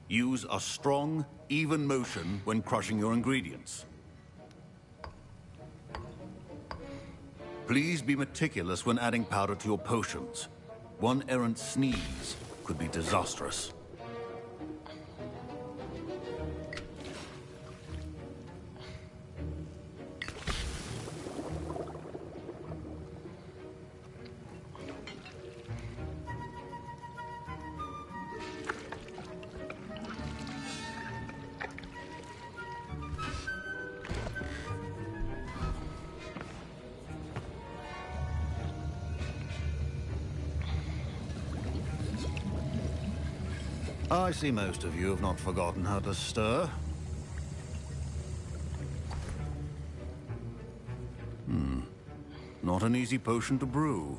Use a strong, even motion when crushing your ingredients. Please be meticulous when adding powder to your potions. One errant sneeze could be disastrous. I see most of you have not forgotten how to stir. Not an easy potion to brew.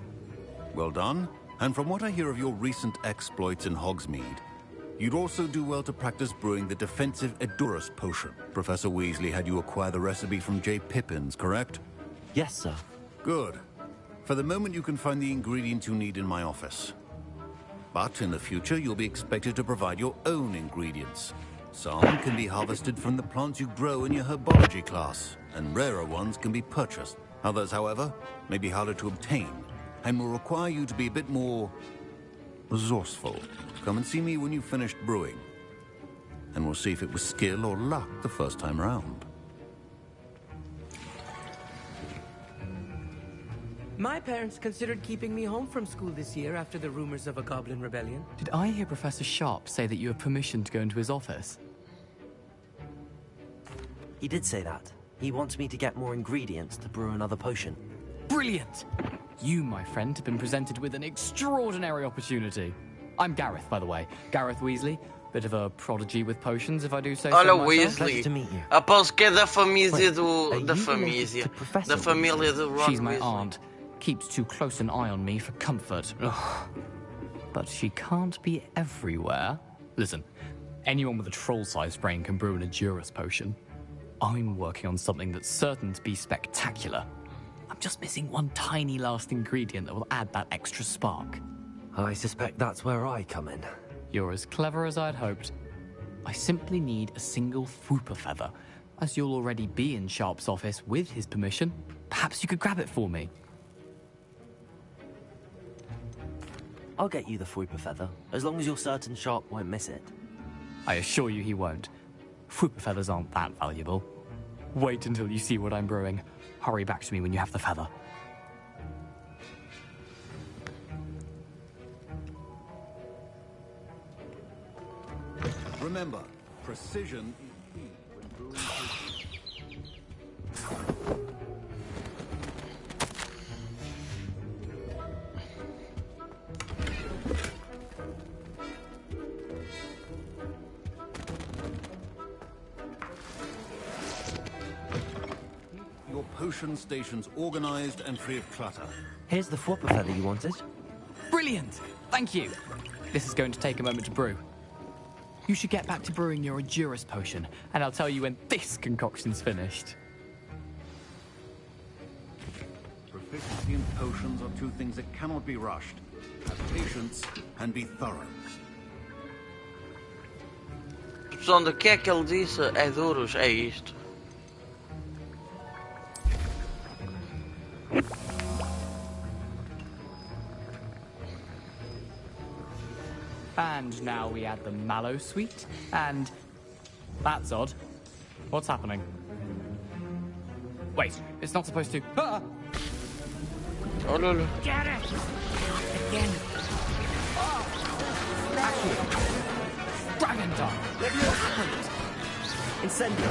Well done. And from what I hear of your recent exploits in Hogsmeade, you'd also do well to practice brewing the defensive Edurus potion. Professor Weasley had you acquire the recipe from J. Pippins, correct?
Yes, sir.
Good. For the moment, you can find the ingredients you need in my office. But in the future, you'll be expected to provide your own ingredients. Some can be harvested from the plants you grow in your herbology class, and rarer ones can be purchased. Others, however, may be harder to obtain, and will require you to be a bit more resourceful. Come and see me when you've finished brewing, and we'll see if it was skill or luck the first time round.
My parents considered keeping me home from school this year after the rumors of a goblin rebellion.
Did I hear Professor Sharp say that you have permission to go into his office?
He did say that. He wants me to get more ingredients to brew another potion.
Brilliant! You, my friend, have been presented with an extraordinary opportunity. I'm Gareth, by the way. Gareth Weasley, Bit of a prodigy with potions, if I do say
Olha
so
o
myself.
Weasley. Aposto que é da família do...
Wait,
Da
are you
família.
Professor
Da família
Weasley?
do Ron
She's my
Weasley.
aunt. Keeps too close an eye on me for comfort. Ugh. But she can't be everywhere. Listen, anyone with a troll-sized brain can brew an Edurus potion. I'm working on something that's certain to be spectacular. I'm just missing one tiny last ingredient that will add that extra spark.
I suspect that's where I come in.
You're as clever as I'd hoped. I simply need a single Fwooper feather. As you'll already be in Sharp's office with his permission, perhaps you could grab it for me.
I'll get you the Fwooper feather, as long as you're certain Sharp won't miss it.
I assure you he won't. Fwooper feathers aren't that valuable. Wait until you see what I'm brewing. Hurry back to me when you have the feather.
Remember, precision is key when brewing potions. Your potion stations organized and free of clutter.
Here's the Fwooper feather you wanted.
Brilliant! Thank you! This is going to take a moment to brew. You should get back to brewing your Edurus potion, and I'll tell you when this concoction's finished.
Proficiency and potions are two things that cannot be rushed. Have patience and be thorough.
Pessoal, o que é que ele disse? É duros, é isto.
And now we add the mallow sweet, and... That's odd. What's happening? Wait, it's not supposed to... Ah!
Oh, no, no.
Get it! Again.
Dragon time!
What happened? Incendio.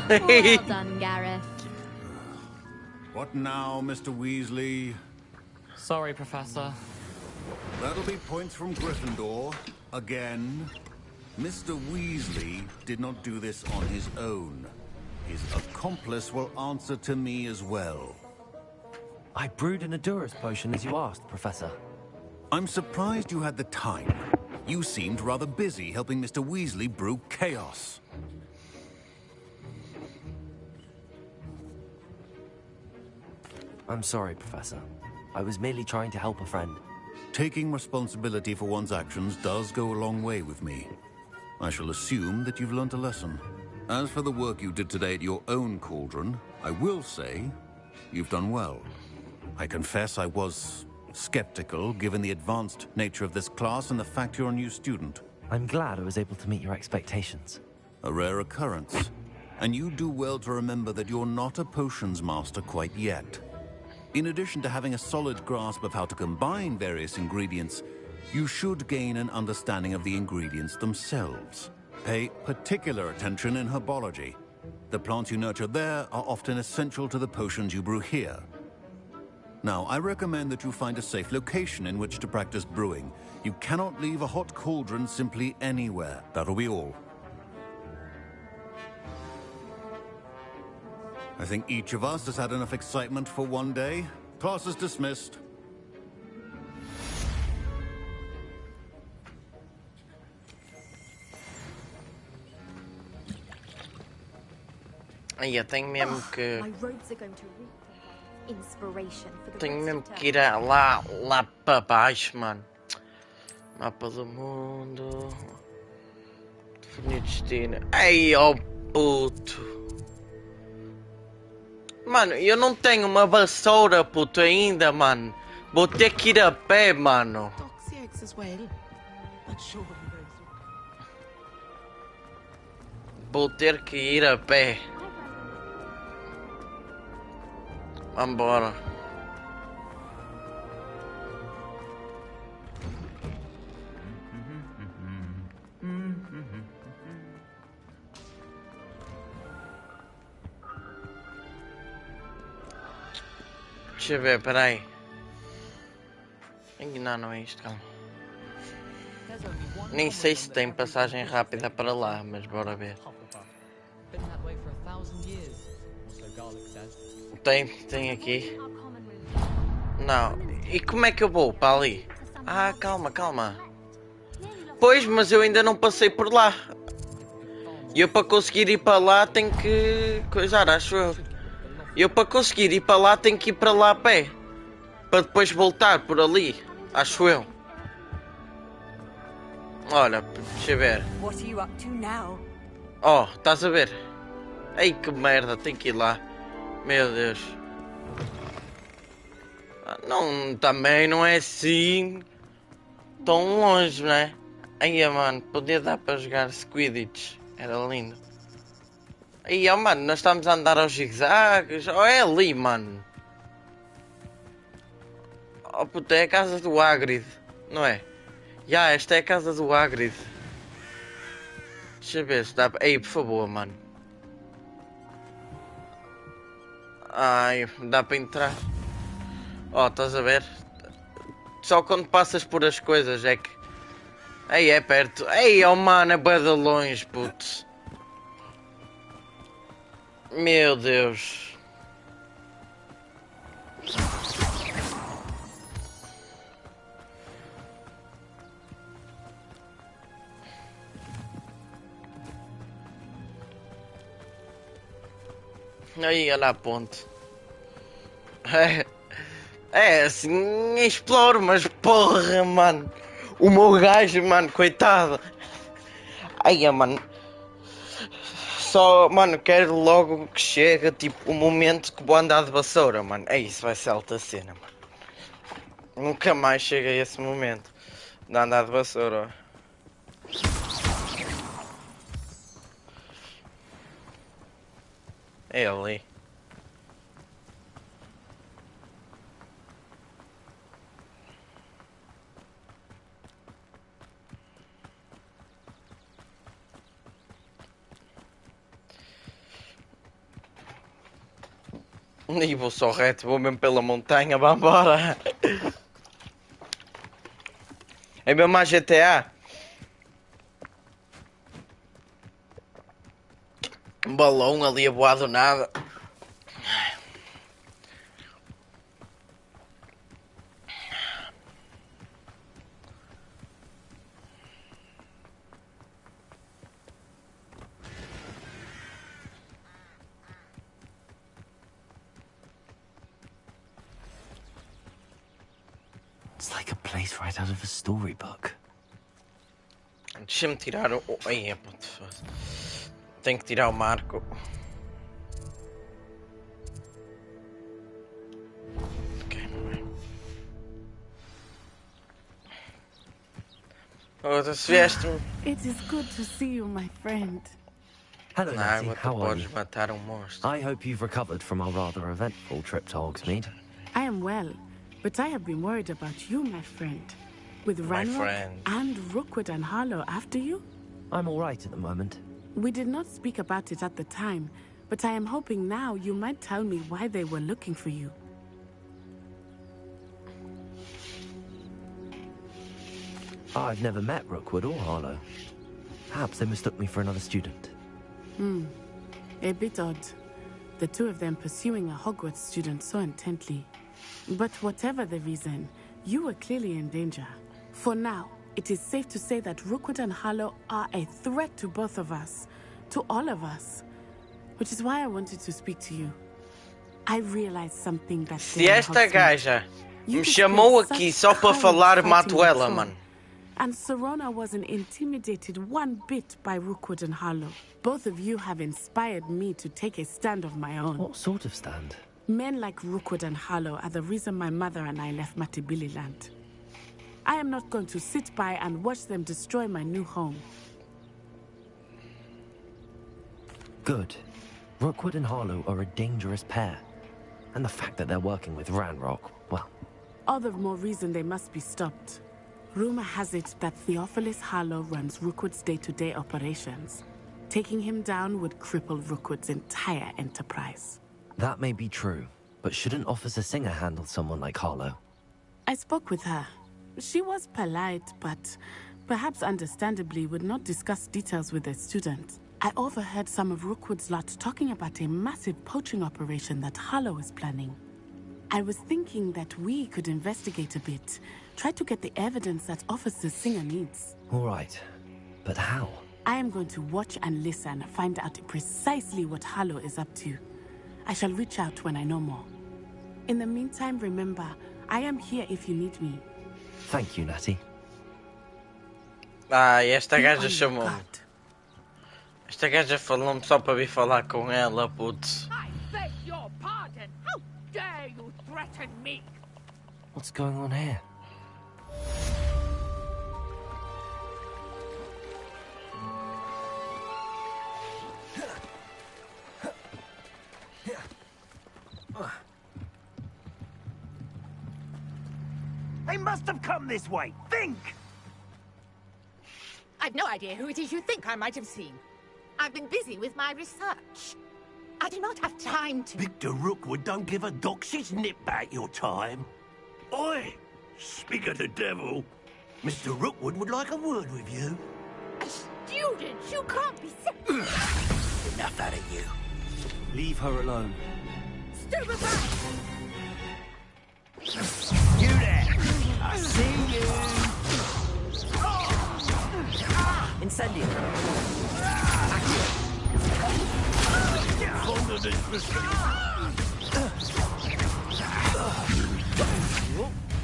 Well done, Gareth.
What now, Mr. Weasley?
Sorry, Professor.
That'll be points from Gryffindor. Again. Mr. Weasley did not do this on his own. His accomplice will answer to me as well.
I brewed an Edurus potion as you asked, Professor.
I'm surprised you had the time. You seemed rather busy helping Mr. Weasley brew chaos.
I'm sorry, Professor. I was merely trying to help a friend.
Taking responsibility for one's actions does go a long way with me. I shall assume that you've learnt a lesson. As for the work you did today at your own cauldron, I will say you've done well. I confess I was skeptical, given the advanced nature of this class and the fact you're a new student.
I'm glad I was able to meet your expectations.
A rare occurrence. And you do well to remember that you're not a potions master quite yet. In addition to having a solid grasp of how to combine various ingredients, you should gain an understanding of the ingredients themselves. Pay particular attention in herbology. The plants you nurture there are often essential to the potions you brew here. Now, I recommend that you find a safe location in which to practice brewing. You cannot leave a hot cauldron simply anywhere. That'll be all. I think each of us has had enough excitement for one day. Class is dismissed.
Aí eu tenho mesmo que...
My robes are going to reap inspiration for the
Tenho
rest
mesmo
of the
que ir lá para baixo, mano. Mapa do mundo. Definir destino. Ai, ó puto. Mano, eu não tenho uma vassoura, puto, ainda, mano. Vou ter que ir a pé, mano. Vou ter que ir a pé. Vambora. Deixa eu ver, peraí. Não é isto, calma. Nem sei se tem passagem rápida para lá, mas bora ver. Tem aqui. Não. E como é que eu vou para ali? Ah, calma. Pois, mas eu ainda não passei por lá. E eu para conseguir ir para lá tenho que... coisar, acho eu. Eu para conseguir ir para lá tenho que ir para lá a pé. Para depois voltar por ali, acho eu. Olha, deixa eu ver. Oh, estás a ver? Ei, que merda, tenho que ir lá. Meu Deus. Não, também não é assim tão longe, não é? Aí, mano, podia dar para jogar Quidditch. Era lindo. Aí, mano, nós estamos a andar aos zigue-zagues. Oh, é ali, mano. Oh, puta, é a casa do Hagrid, não é? Já, esta é a casa do Hagrid. Deixa eu ver se dá... Ei, por favor, mano. Ai, dá para entrar. Oh, estás a ver? Só quando passas por as coisas é que... Ei, é perto. Ei, oh mano, é bué de longe, putz. Meu Deus. Aí, olha a ponte. É assim, exploro, mas porra, mano. O meu gajo, mano, coitado. Ai, mano. Só, mano, quero logo que chegue, tipo, o momento que vou andar de vassoura, mano. É isso, vai ser alta cena, mano. Nunca mais chega a esse momento de andar de vassoura. É ali. E vou só reto, vou mesmo pela montanha, vambora. É mesmo a GTA. Um balão ali a voar do nada.
It's like a place right out of a storybook.
Deixa-me tirar o... Ai, é puto. Tenho que tirar o marco. Oh, tu vieste-me.
It is good to see you, my friend.
Hello, Natty.
Tu
How are you?
podes matar monstro.
I hope you've recovered from our rather eventful trip to Hogsmeade.
I am well, but I have been worried about you, my friend. With
My
Ranrock
friend.
and Rookwood and Harlow after you?
I'm all right at the moment.
We did not speak about it at the time, but I am hoping now you might tell me why they were looking for you.
I've never met Rookwood or Harlow. Perhaps they mistook me for another student.
A bit odd. The two of them pursuing a Hogwarts student so intently. But whatever the reason, you were clearly in danger. For now, it is safe to say that Rookwood and Harlow are a threat to both of us. To all of us. Which is why I wanted to speak to you. I realized something that
Se esta gaja me chamou aqui só para falar, mato ela, mano.
And Serona wasn't intimidated one bit by Rookwood and Harlow. Both of you have inspired me to take a stand of my own.
What sort of stand?
Men like Rookwood and Harlow are the reason my mother and I left Matibili land. I am not going to sit by and watch them destroy my new home.
Good. Rookwood and Harlow are a dangerous pair. And the fact that they're working with Ranrock, well...
All the more reason they must be stopped. Rumor has it that Theophilus Harlow runs Rookwood's day-to-day operations. Taking him down would cripple Rookwood's entire enterprise.
That may be true, but shouldn't Officer Singer handle someone like Harlow?
I spoke with her. She was polite, but perhaps understandably, would not discuss details with their students. I overheard some of Rookwood's lot talking about a massive poaching operation that Harlow is planning. I was thinking that we could investigate a bit, try to get the evidence that Officer Singer needs.
All right, but how?
I am going to watch and listen, find out precisely what Harlow is up to. I shall reach out when I know more. In the meantime, remember, I am here if you need me.
Thank you, Natty.
Ah, esta gaja chamou-me. Esta gaja falou-me só para vir falar com ela, putz.
I beg your pardon. How dare you threaten me?
What's going on here?
They must have come this way. Think!
I've no idea who it is you think I might have seen. I've been busy with my research. I do not have time to...
Victor Rookwood don't give a doxy's nip back your time. Oi! Speak of the devil. Mr. Rookwood would like a word with you.
A student? You can't be
Enough out of you.
Leave her alone.
Stupid back!
You there! I see you!
Incendio.
Follow this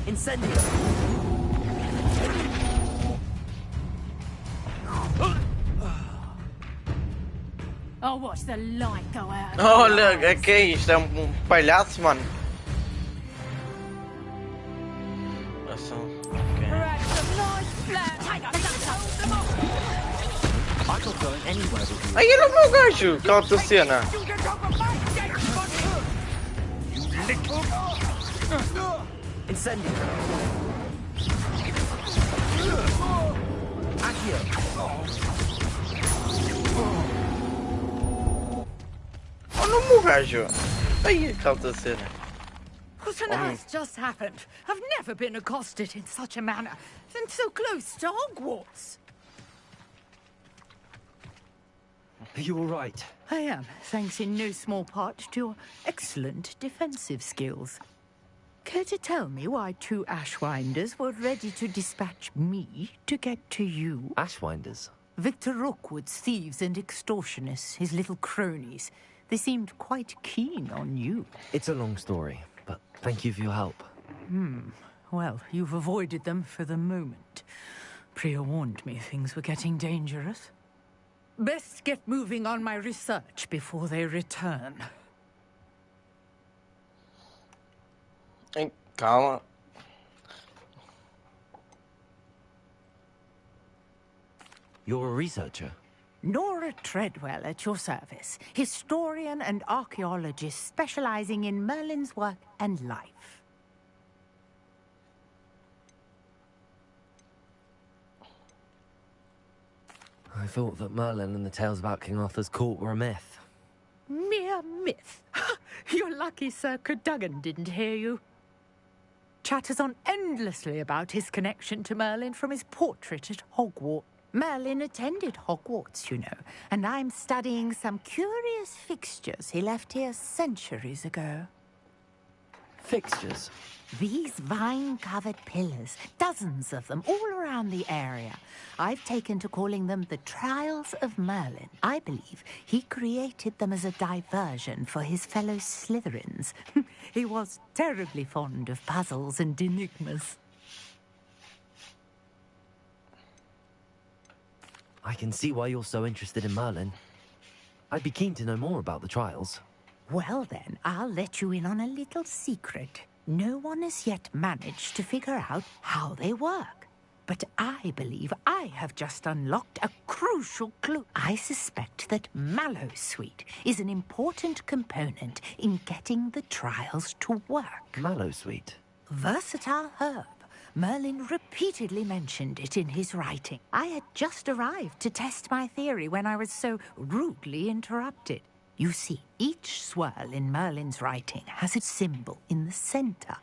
Incendio.
I'll watch the light go out.
Olha, que é isto? É palhaço, mano. Aí ele é o meu gajo, que alta cena.
Incendio. Accio.
Olha o meu gajo. Aí que alta cena.
What on earth just happened? I've never been accosted in such a manner, and so close to Hogwarts.
Are you all right?
I am, thanks in no small part to your excellent defensive skills. Care to tell me why two Ashwinders were ready to dispatch me to get to you?
Ashwinders?
Victor Rookwood's thieves and extortionists, his little cronies. They seemed quite keen on you.
It's a long story, but thank you for your help.
Well, you've avoided them for the moment. Priya warned me things were getting dangerous. Best get moving on my research before they return.
Calma.
You're a researcher?
Nora Treadwell at your service. Historian and archaeologist specializing in Merlin's work and life.
I thought that Merlin and the tales about King Arthur's court were a myth.
Mere myth. You're lucky Sir Cadogan didn't hear you. Chatters on endlessly about his connection to Merlin from his portrait at Hogwarts. Merlin attended Hogwarts, you know, and I'm studying some curious fixtures he left here centuries ago.
Fixtures?
These vine-covered pillars, dozens of them, all around the area. I've taken to calling them the Trials of Merlin. I believe he created them as a diversion for his fellow Slytherins. He was terribly fond of puzzles and enigmas.
I can see why you're so interested in Merlin. I'd be keen to know more about the trials.
Well then, I'll let you in on a little secret. No one has yet managed to figure out how they work. But I believe I have just unlocked a crucial clue. I suspect that Mallowsweet is an important component in getting the trials to work.
Mallowsweet?
Versatile herb. Merlin repeatedly mentioned it in his writing. I had just arrived to test my theory when I was so rudely interrupted. You see, each swirl in Merlin's writing has a symbol in the center.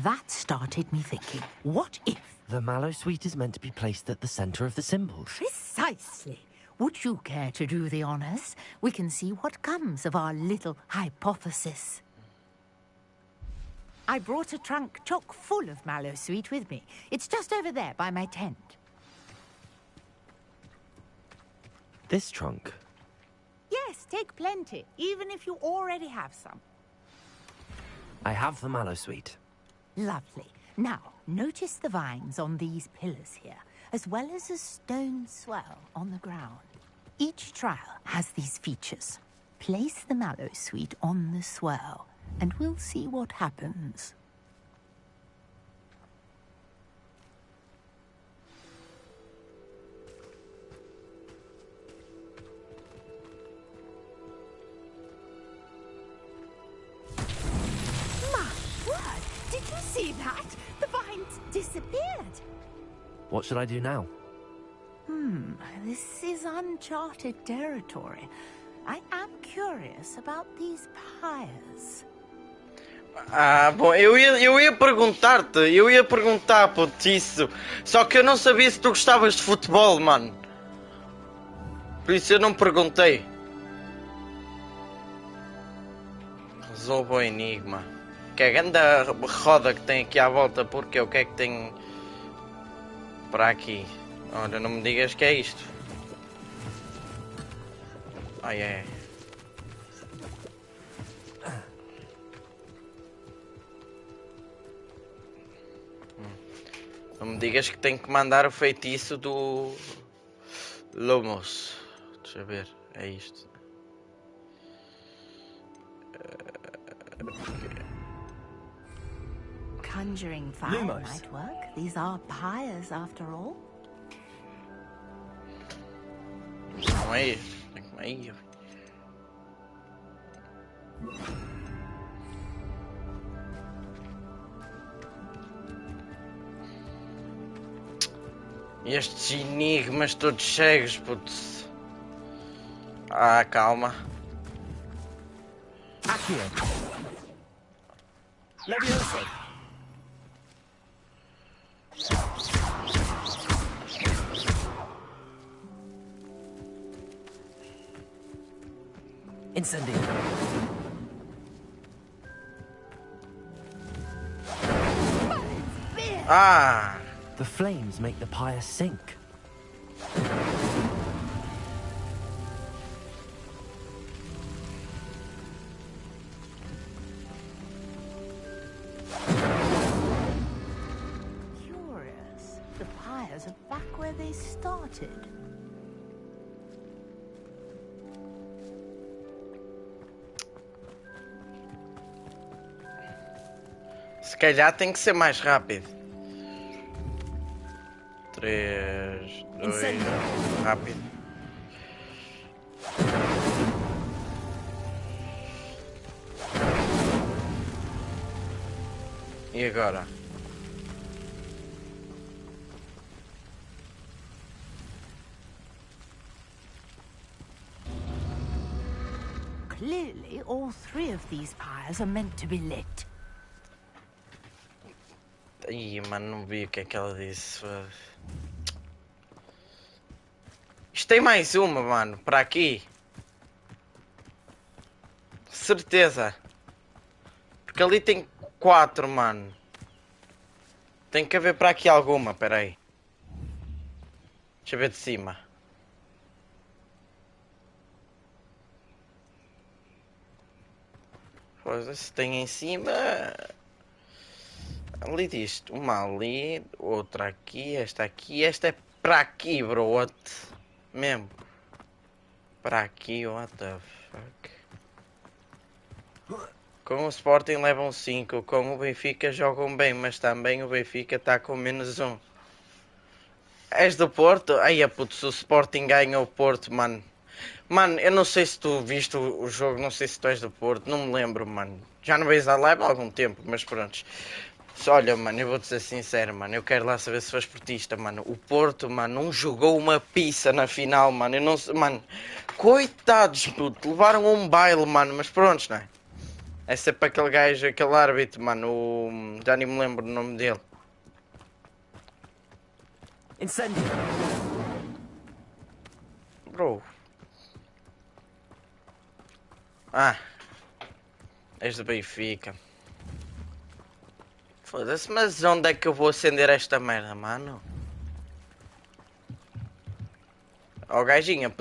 That started me thinking, what if?
The mallow sweet is meant to be placed at the center of the symbols.
Precisely. Would you care to do the honors? We can see what comes of our little hypothesis. I brought a trunk chock full of mallow sweet with me. It's just over there by my tent.
This trunk?
Yes, take plenty, even if you already have some.
I have the mallow sweet.
Lovely. Now, notice the vines on these pillars here, as well as a stone swell on the ground. Each trial has these features. Place the mallow sweet on the swell, and we'll see what happens. My word! Did you see that? The vines disappeared.
What should I do now?
This is uncharted territory. I am curious about these pyres.
Bom, eu ia perguntar, puto, isso. Só que eu não sabia se tu gostavas de futebol, mano. Por isso eu não perguntei. Resolva o enigma. Que é a grande roda que tem aqui à volta, porque o que é que tem para aqui? Olha, não me digas que é isto. Ai, é. Não me digas que tenho que mandar o feitiço do Lumos. Deixa eu ver, é isto.
Conjuring fire might work. These are pyres after all.
Calma aí, calma aí. Estes enigmas todos cegos, putz. Ah, calma.
Aqui. Leviosa. Incendio.
Ah!
The flames make the pyre sink.
Curious. The pyres are back where they started.
Se calhar tem que ser mais rápido. 3, 2, rápido. E agora?
Clearly, all three of these pyres are meant to be lit.
Ih, mano, não vi o que é que ela disse. Isto tem mais uma, mano, para aqui. Certeza. Porque ali tem 4, mano. Tem que haver para aqui alguma, peraí. Deixa eu ver de cima. Foda-se, tem em cima. Ali diz uma ali, outra aqui, esta é para aqui, bro, what? Mesmo. Para aqui, what the fuck? Com o Sporting levam 5, com o Benfica jogam bem, mas também o Benfica está com -1. És do Porto? Ai, puto, se o Sporting ganha o Porto, mano. Mano, eu não sei se tu viste o jogo, não sei se tu és do Porto, não me lembro, mano. Já não vejo a live há algum tempo, mas pronto. Olha, mano, eu vou-te ser sincero, mano, eu quero lá saber se faz esportista, mano. O Porto, mano, não jogou uma pizza na final, mano. Eu não sei, mano, coitados, puto, levaram um baile, mano, mas pronto, não é? É sempre aquele gajo, aquele árbitro, mano. Já nem me lembro o nome dele.
Incêndio!
Bro. Ah. És do Benfica. Foda-se, mas onde é que eu vou acender esta merda, mano? Ó gajinha,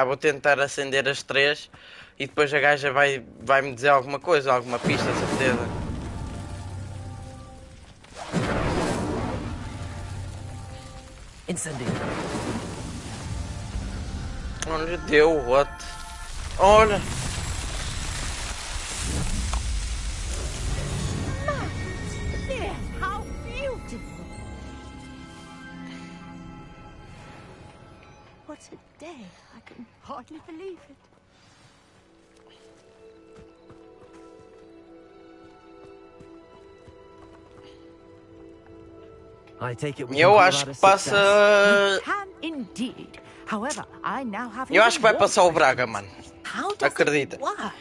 vou tentar acender as 3 e depois a gaja vai me dizer alguma coisa, alguma pista, certeza.
Incêndio!
Olha, deu, what? Olha!
How beautiful! What a day! I can hardly believe it.
I take it we
Eu
can
acho
call that
que
a
passa.
success.
Can indeed. However, I now have
Eu acho que vai
even more
passar o Braga, mano.
How does
Acredita.
it work?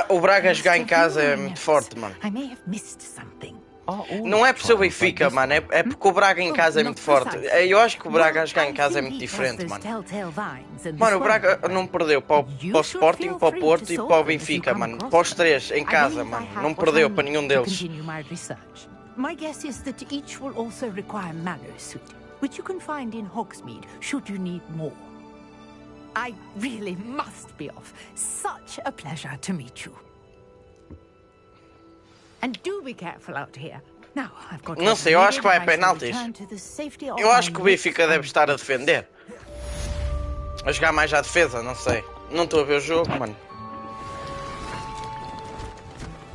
O Braga a
Must
jogar em
have
casa é
my
muito
notes.
forte, mano.
I may have missed something.
Não é por ser o Benfica, mano. É porque o Braga em casa é muito forte. Eu acho que o Braga a jogar em casa é muito diferente, mano. Mano, o Braga não perdeu para o Sporting, para o Porto e para o Benfica, mano. Para os 3 em casa, mano. Não perdeu para nenhum deles.
My guess is that each will also require Mallow Suit, which you can find in Hogsmeade, should you need more. I really must be off. Such a pleasure to meet you. And do be careful out here. Now, I've got
Não sei, eu acho que vai a penaltis. Eu acho que o Benfica deve estar a defender. A jogar mais à defesa, não sei. Não estou a ver o jogo, mano.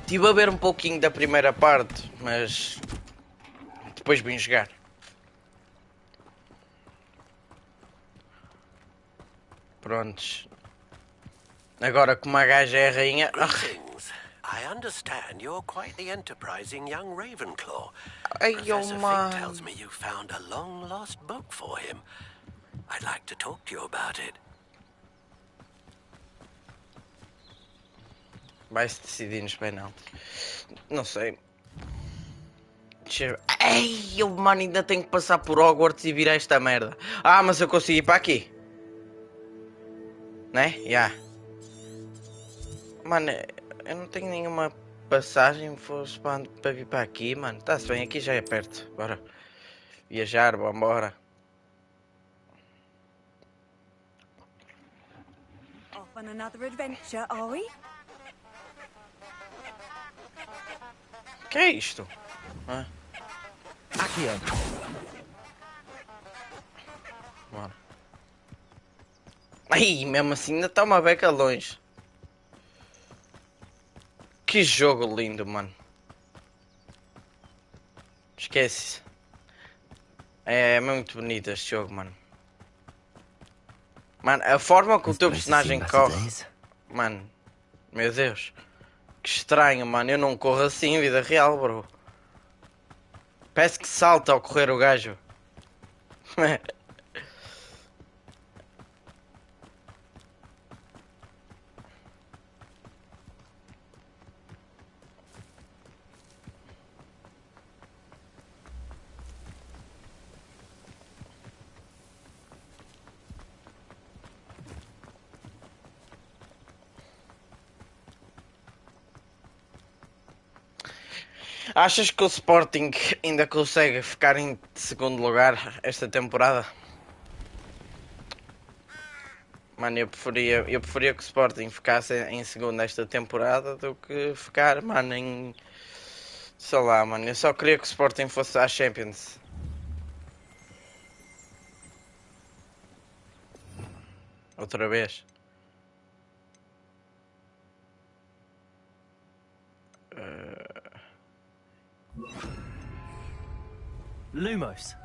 Estive a ver um pouquinho da primeira parte, mas depois vim jogar. Prontos. Agora como a gaja é a rainha.
I understand you're quite the enterprising young Ravenclaw.
Ai,
Professor
man.
Fig tells me you found a long-lost book for him. I'd like to talk to you about it.
Vai-se decidir nos penaltis. Não sei. Ei, eu, mano, ainda tenho que passar por Hogwarts e virar esta merda. Ah, mas eu consigo ir para aqui. Né? Já. Yeah. Mano, eu não tenho nenhuma passagem para vir para aqui, mano. Está-se bem, aqui já é perto. Bora viajar, vambora.
Off on another adventure, are we?
Que é isto? Ah.
Aqui, ó.
Bora. Ai, mesmo assim ainda está uma beca longe. Que jogo lindo, mano. Esquece. É muito bonito este jogo, mano. Mano, a forma que o teu personagem corre. Mano, meu Deus. Que estranho, mano. Eu não corro assim em vida real, bro. Parece que salta ao correr o gajo. Achas que o Sporting ainda consegue ficar em segundo lugar esta temporada? Mano, eu preferia que o Sporting ficasse em segundo esta temporada do que ficar, mano, em... Sei lá, mano, eu só queria que o Sporting fosse à Champions. Outra vez.
Lumos.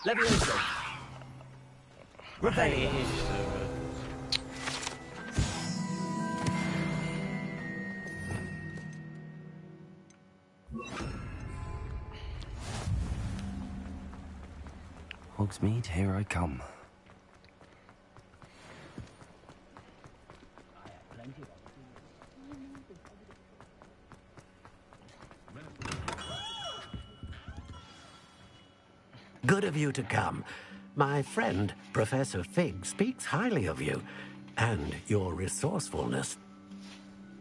Levioso. Rebellion. Hogsmeade, here I come.
Good of you to come. My friend, Professor Fig, speaks highly of you and your resourcefulness.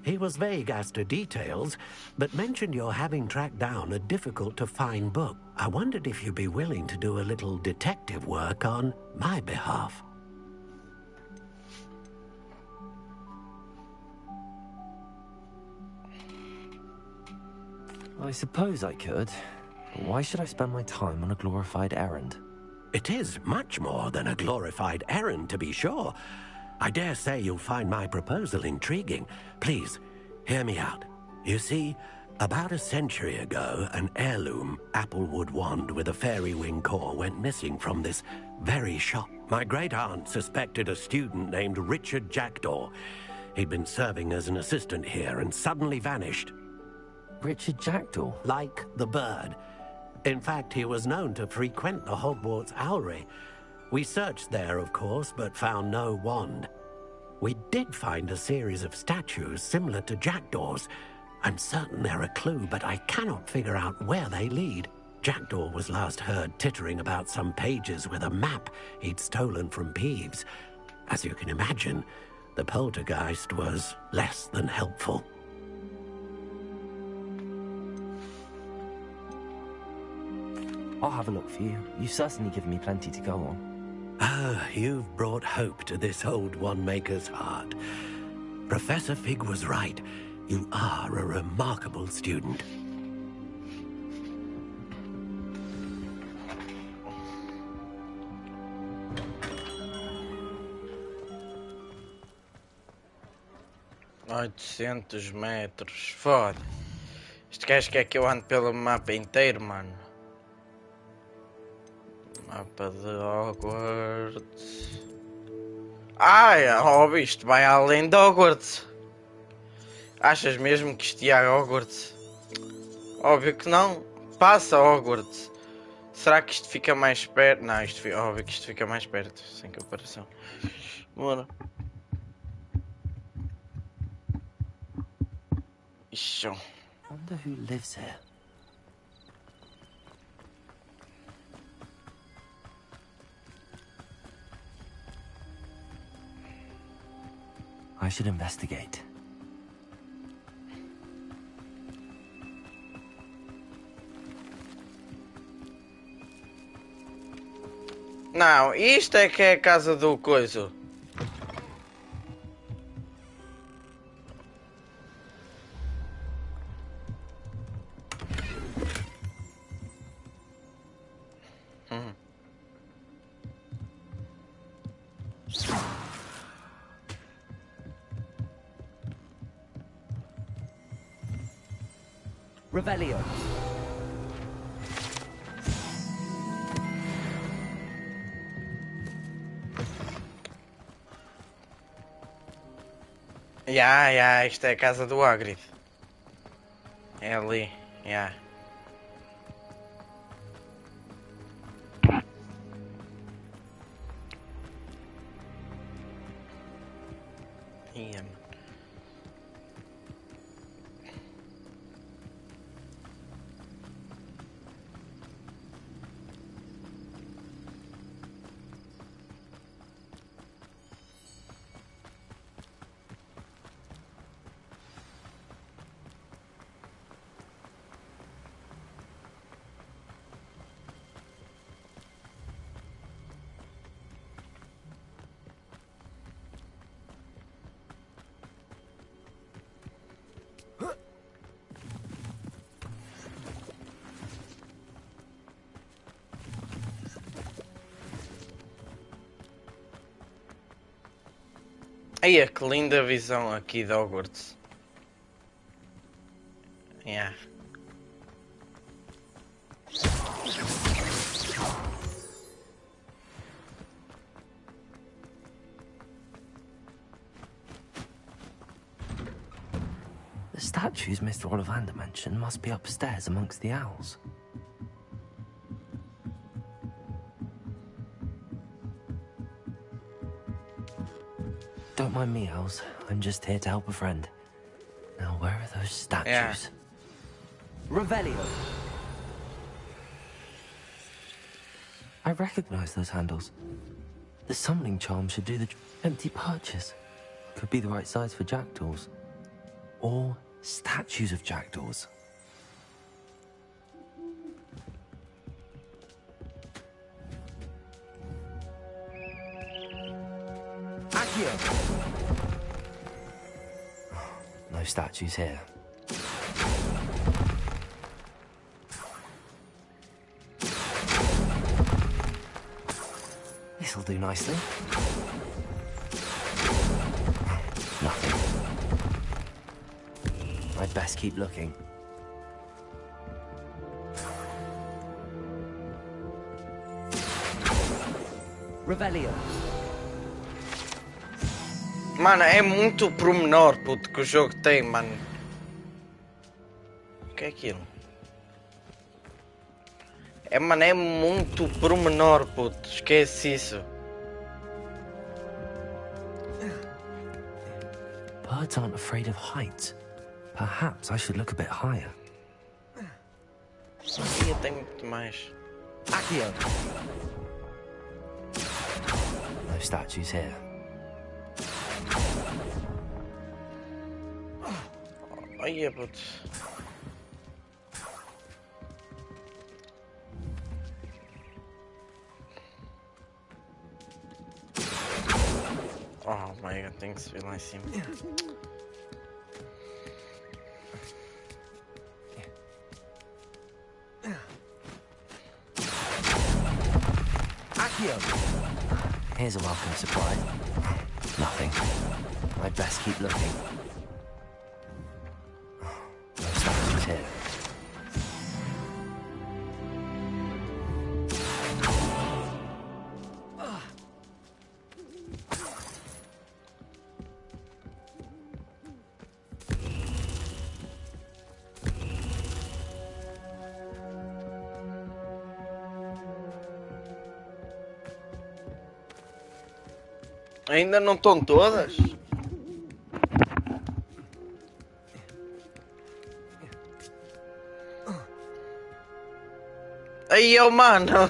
He was vague as to details, but mentioned your having tracked down a difficult-to-find book. I wondered if you'd be willing to do a little detective work on my behalf.
I suppose I could. But why should I spend my time on a glorified errand?
It is much more than a glorified errand, to be sure. I dare say you'll find my proposal intriguing. Please, hear me out. You see, about a century ago, an heirloom applewood wand with a fairy wing core went missing from this very shop. My great-aunt suspected a student named Richard Jackdaw. He'd been serving as an assistant here and suddenly vanished.
Richard Jackdaw?
Like the bird. In fact, he was known to frequent the Hogwarts Owlery. We searched there, of course, but found no wand. We did find a series of statues similar to Jackdaw's. I'm certain they're a clue, but I cannot figure out where they lead. Jackdaw was last heard tittering about some pages with a map he'd stolen from Peeves. As you can imagine, the poltergeist was less than helpful.
I'll have a look for you. You've certainly given me plenty to go on.
Ah, you've brought hope to this old one-maker's heart. Professor Fig was right. You are a remarkable student.
$800 foda. Este gajo quer que eu ande pelo mapa inteiro, mano. Mapa de Hogwarts. Ai, óbvio, isto vai além de Hogwarts. Achas mesmo que isto ia a Hogwarts? Óbvio que não. Passa Hogwarts. Será que isto fica mais perto? Não, óbvio que isto fica mais perto, sem comparação. Bora. Ixi.
Wonder who lives here. I should investigate.
Não, isto é que é a casa do coiso.
Revelio.
Isto é a casa do Hagrid. É ali, Ai, que linda visão aqui de Hogwarts.
The statues Mr. Ollivander mentioned must be upstairs amongst the owls. Don't mind me, owls. I'm just here to help a friend. Now, where are those statues? Revelio. I recognize those handles. The summoning charm should do the empty perches. Could be the right size for jackdaws. Or statues of jackdaws. No statues here. This'll do nicely. Nothing. I'd best keep looking.
Revelio.
Mano, é muito pormenor, puto, que o jogo tem, mano. O que é aquilo? Mano, é muito pormenor, puto. Esquece isso.
Birds aren't afraid of heights. Perhaps I should look a bit higher.
Aqui tem muito mais.
Accio. No statues here.
Olha, puto. Oh my god, tem que subir lá em cima.
Here's a welcome surprise. Nothing. I'd best keep looking. No statues here.
Ainda não estão todas? Aí, oh, mano.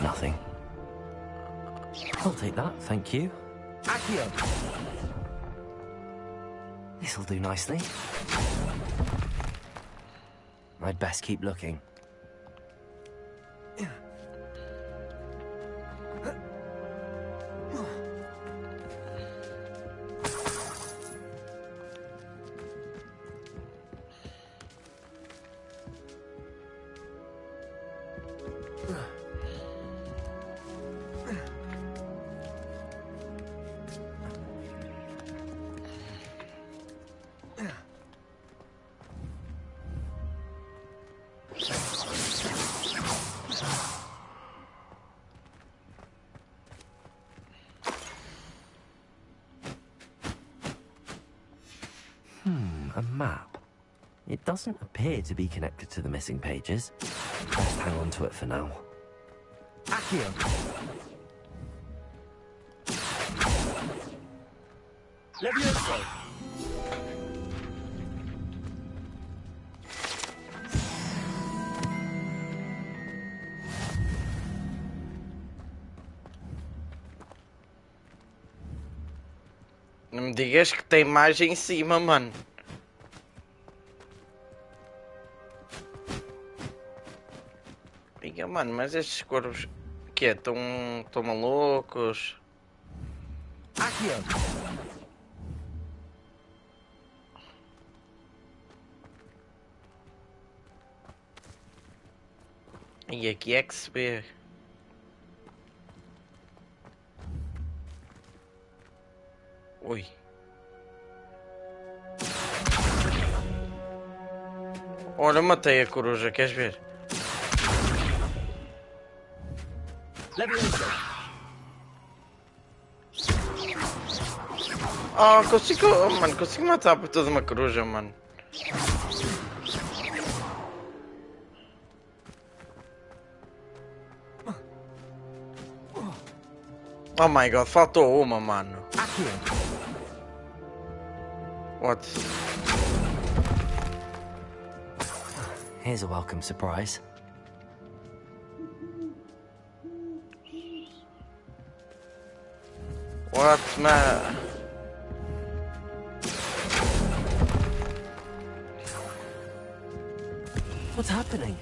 Nothing. I'll take that, thank you. This'll do nicely. I'd best keep looking. A map. It doesn't appear to be connected to the missing pages. Best hang on to it for now.
Accio. Levioso.
Não me digas que tem mais em cima, mano. Diga, mano, mas estes corvos que é? Tão malucos?
Aqui,
E aqui é que se vê. Ui. Olha, matei a coruja, queres ver? Oh, consigo... Oh, mano, consigo matar por toda uma coruja, mano. Oh my god, faltou uma, mano. What?
Here's a welcome surprise.
What, man?
What's happening?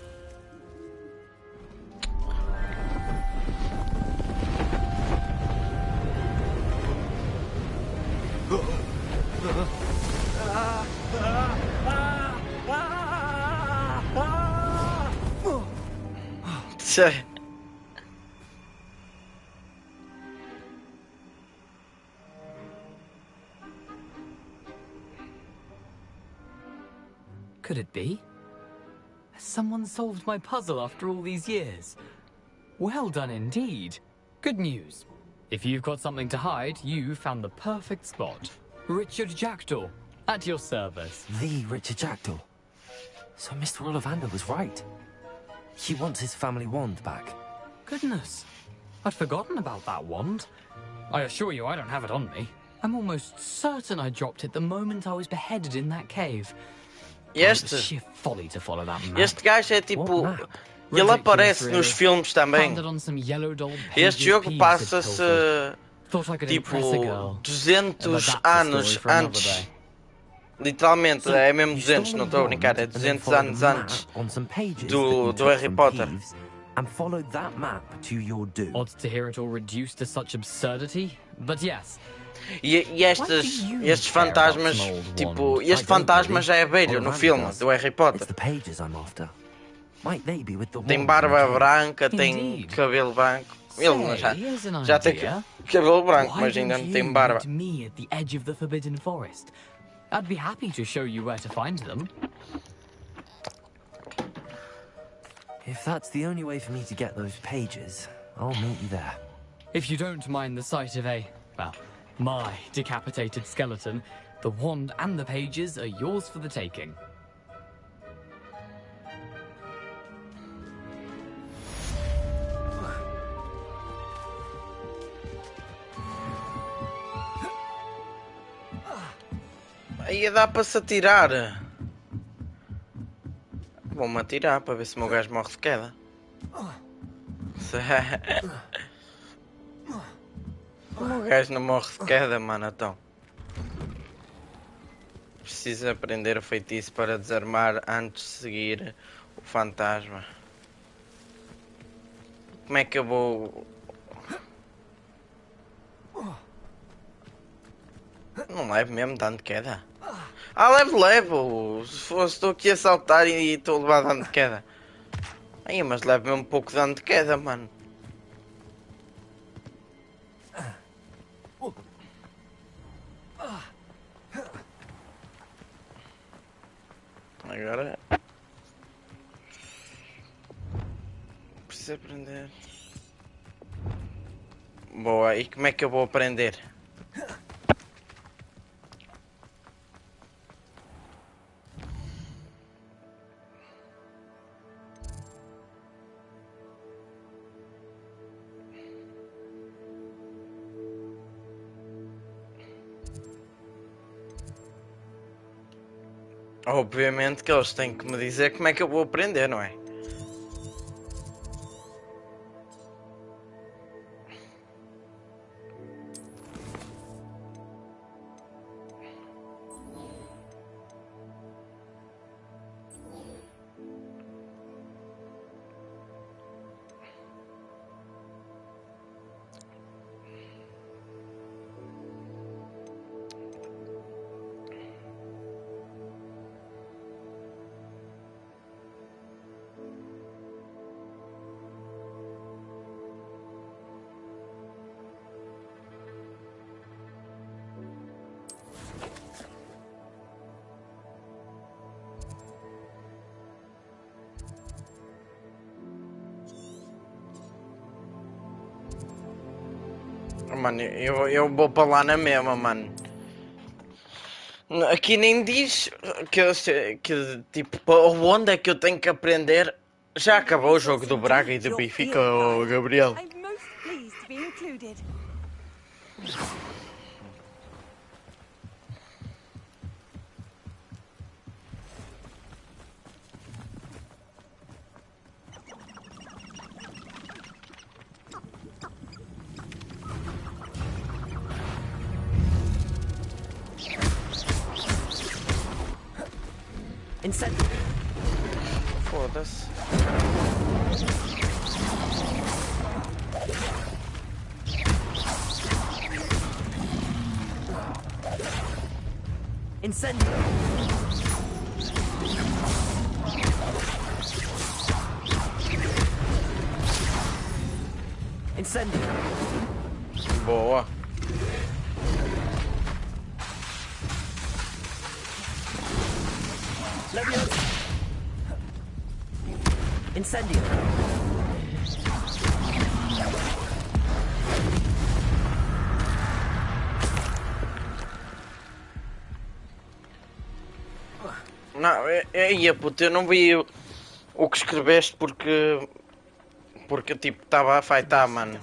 Could it be? Has someone solved my puzzle after all these years? Well done indeed. Good news. If you've got something to hide, you found the perfect spot. Richard Jackdaw, at your service.
The Richard Jackdaw. So Mr. Ollivander was right. He wants his family wand back.
Goodness. I'd forgotten about that wand. I assure you I don't have it on me. I'm almost certain I dropped it the moment I was beheaded in that cave.
Este gajo é tipo. Ele aparece nos filmes também. Este jogo passa-se tipo 200 anos antes. Literalmente, é mesmo 200, não estou a brincar, é 200 anos antes do Harry Potter.
And followed that map to your doom.
Odd to hear it all reduced to such absurdity, but yes.
E estes fantasmas, tipo, este fantasma já é velho no filme do Harry Potter. Tem barba branca, tem cabelo branco. Ele já tem cabelo branco, mas ainda não tem barba.
I'd be happy to show you where to find them.
If that's the only way for me to get those pages, I'll meet you there.
If you don't mind the sight of my decapitated skeleton, the wand and the pages are yours for the taking.
Aí dá para se atirar. Vou-me atirar para ver se o meu gajo morre de queda. O meu gajo não morre de queda, mano, então. Preciso aprender o feitiço para desarmar antes de seguir o fantasma. Como é que eu vou... Não levo mesmo dano de queda? Ah, levo! Se fosse, estou aqui a saltar e estou a levar dano de queda. Aí, mas levo mesmo um pouco de dano de queda, mano. Agora... Preciso aprender... Boa, e como é que eu vou aprender? Obviamente que eles têm que me dizer como é que eu vou aprender, não é? Mano, eu vou para lá na mesma, mano. Aqui nem diz que tipo, onde é que eu tenho que aprender. Já acabou o jogo do Braga e do Benfica, Gabriel.
Incendio.
Foda-se.
Incendio. Incendio.
Boa.
Leviosa. Incendio.
Não, puto, eu não vi o que escreveste porque tipo estava a fightar, mano.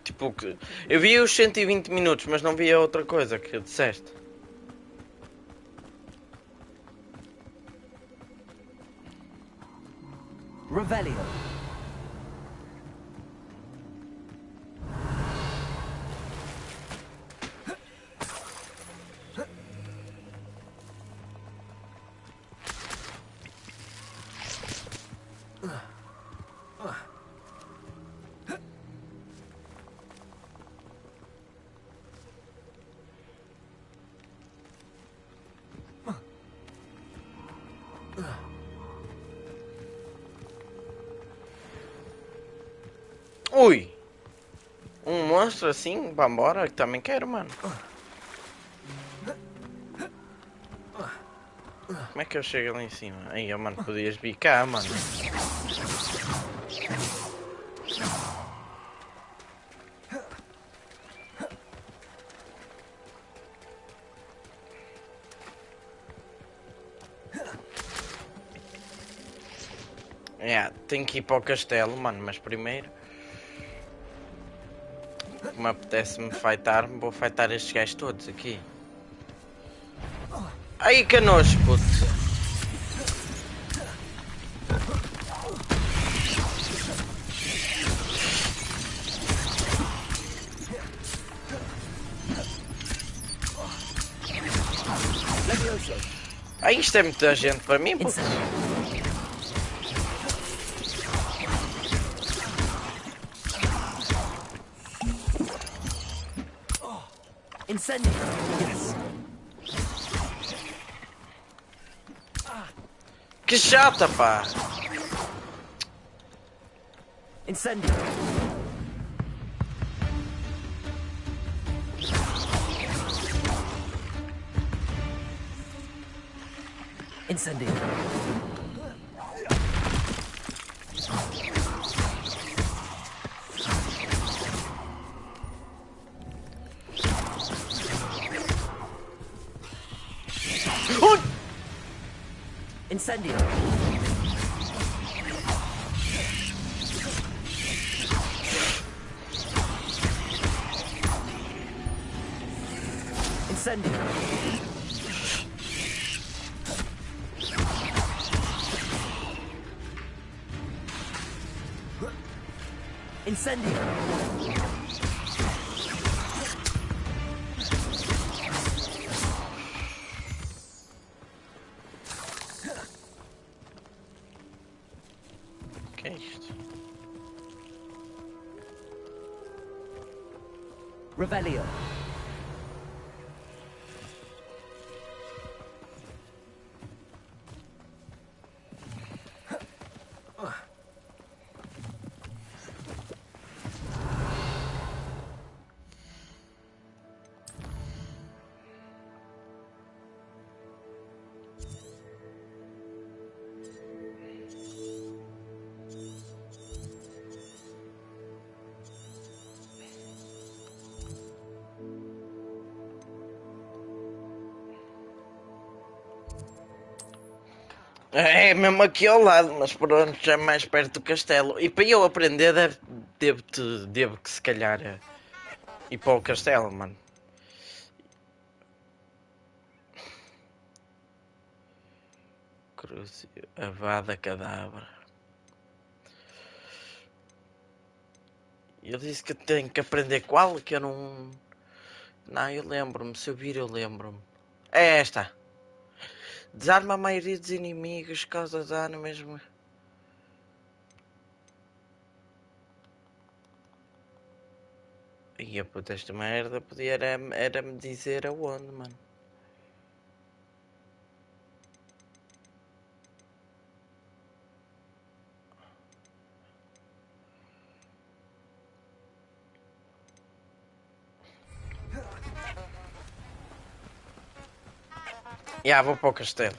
Tipo que eu vi os 120 minutos, mas não vi a outra coisa que disseste.
Revelio.
Ui! Um monstro assim? Vambora, que também quero, mano. Como é que eu chego ali em cima? Aí, mano, podias vir cá, mano. Tenho que ir para o castelo, mano, mas primeiro... Como apetece-me fightar, vou fightar estes gajos todos aqui. Aí, canojo, puto. Aí, isto é muita gente para mim, puto.
Incendio. Yes.
Que chata, pá.
Incendio. Incendio. Incendio. Incendio. Incendio.
Que é isto?
Revelio.
É mesmo aqui ao lado, mas pronto, já mais perto do castelo. E para eu aprender, devo que se calhar ir para o castelo, mano. Cruz, Avada Cadabra. Eu disse que tenho que aprender qual, que eu não... Não, eu lembro-me, se eu vir eu lembro-me. É esta. Desarma a maioria dos inimigos, causa dano mesmo. E a puta, esta merda podia era me dizer aonde, mano. Vou para o castelo.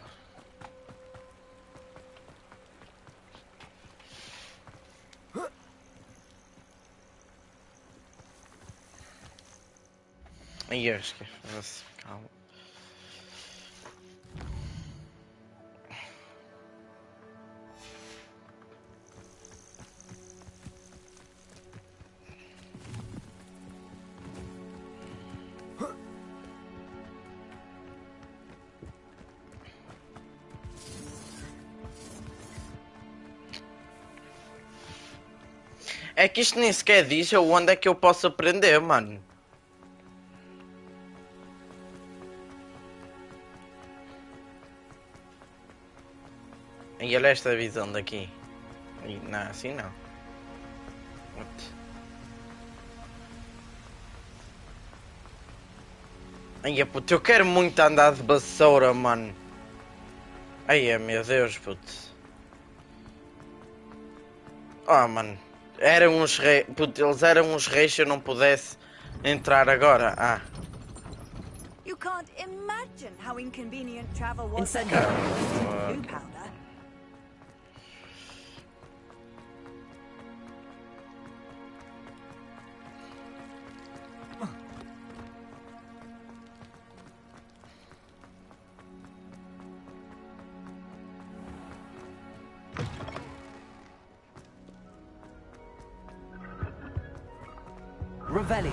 Aí acho que. Calma. É que isto nem sequer diz onde é que eu posso aprender, mano. E olha esta visão daqui. Não, assim não. Ai, puto, eu quero muito andar de vassoura, mano. Ai, meu Deus, puto. Oh, mano. Eram uns reis. Puto, eles eram uns reis se eu não pudesse entrar agora.
You can't imagine how inconvenient travel was.
Blue
powder.
Revelio.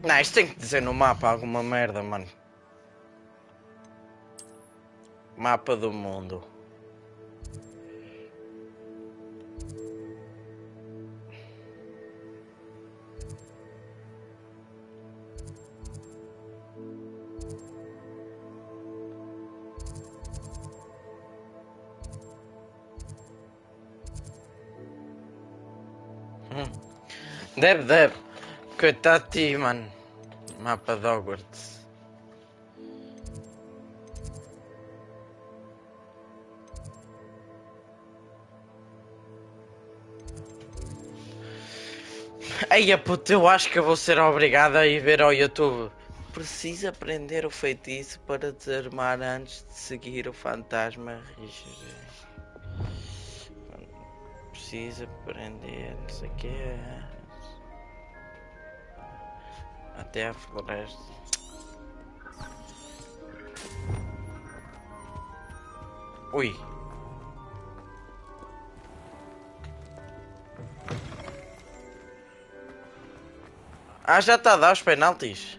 Não, isto tem que dizer no mapa alguma merda, mano. Mapa do mundo. Deve. Coitado de ti, mano. Mapa de Hogwarts. Ei, puto, eu acho que eu vou ser obrigado a ir ver ao YouTube. Preciso aprender o feitiço para desarmar antes de seguir o fantasma rígido. Preciso aprender, não sei o que é. Até a floresta. Ui. Já está a dar os penaltis.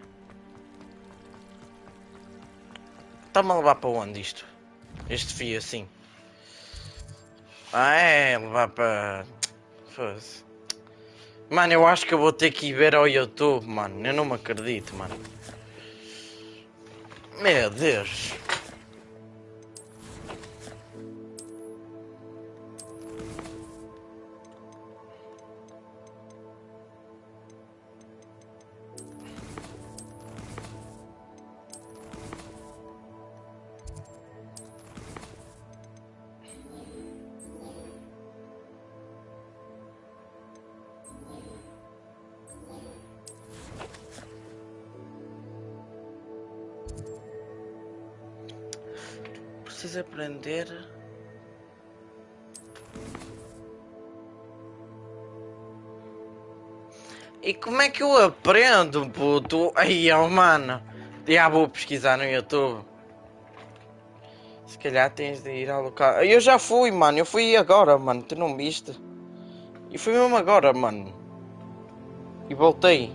Está-me a levar para onde isto? Este fio assim. Levar para... Foda-se. Mano, eu acho que eu vou ter que ir ver ao YouTube, mano. Eu não me acredito, mano. Meu Deus. Preciso aprender. E como é que eu aprendo, puto? Aí, mano. Já vou pesquisar no YouTube. Se calhar tens de ir ao local. Eu já fui, mano. Eu fui agora, mano. Tu não viste? E fui mesmo agora, mano. E voltei.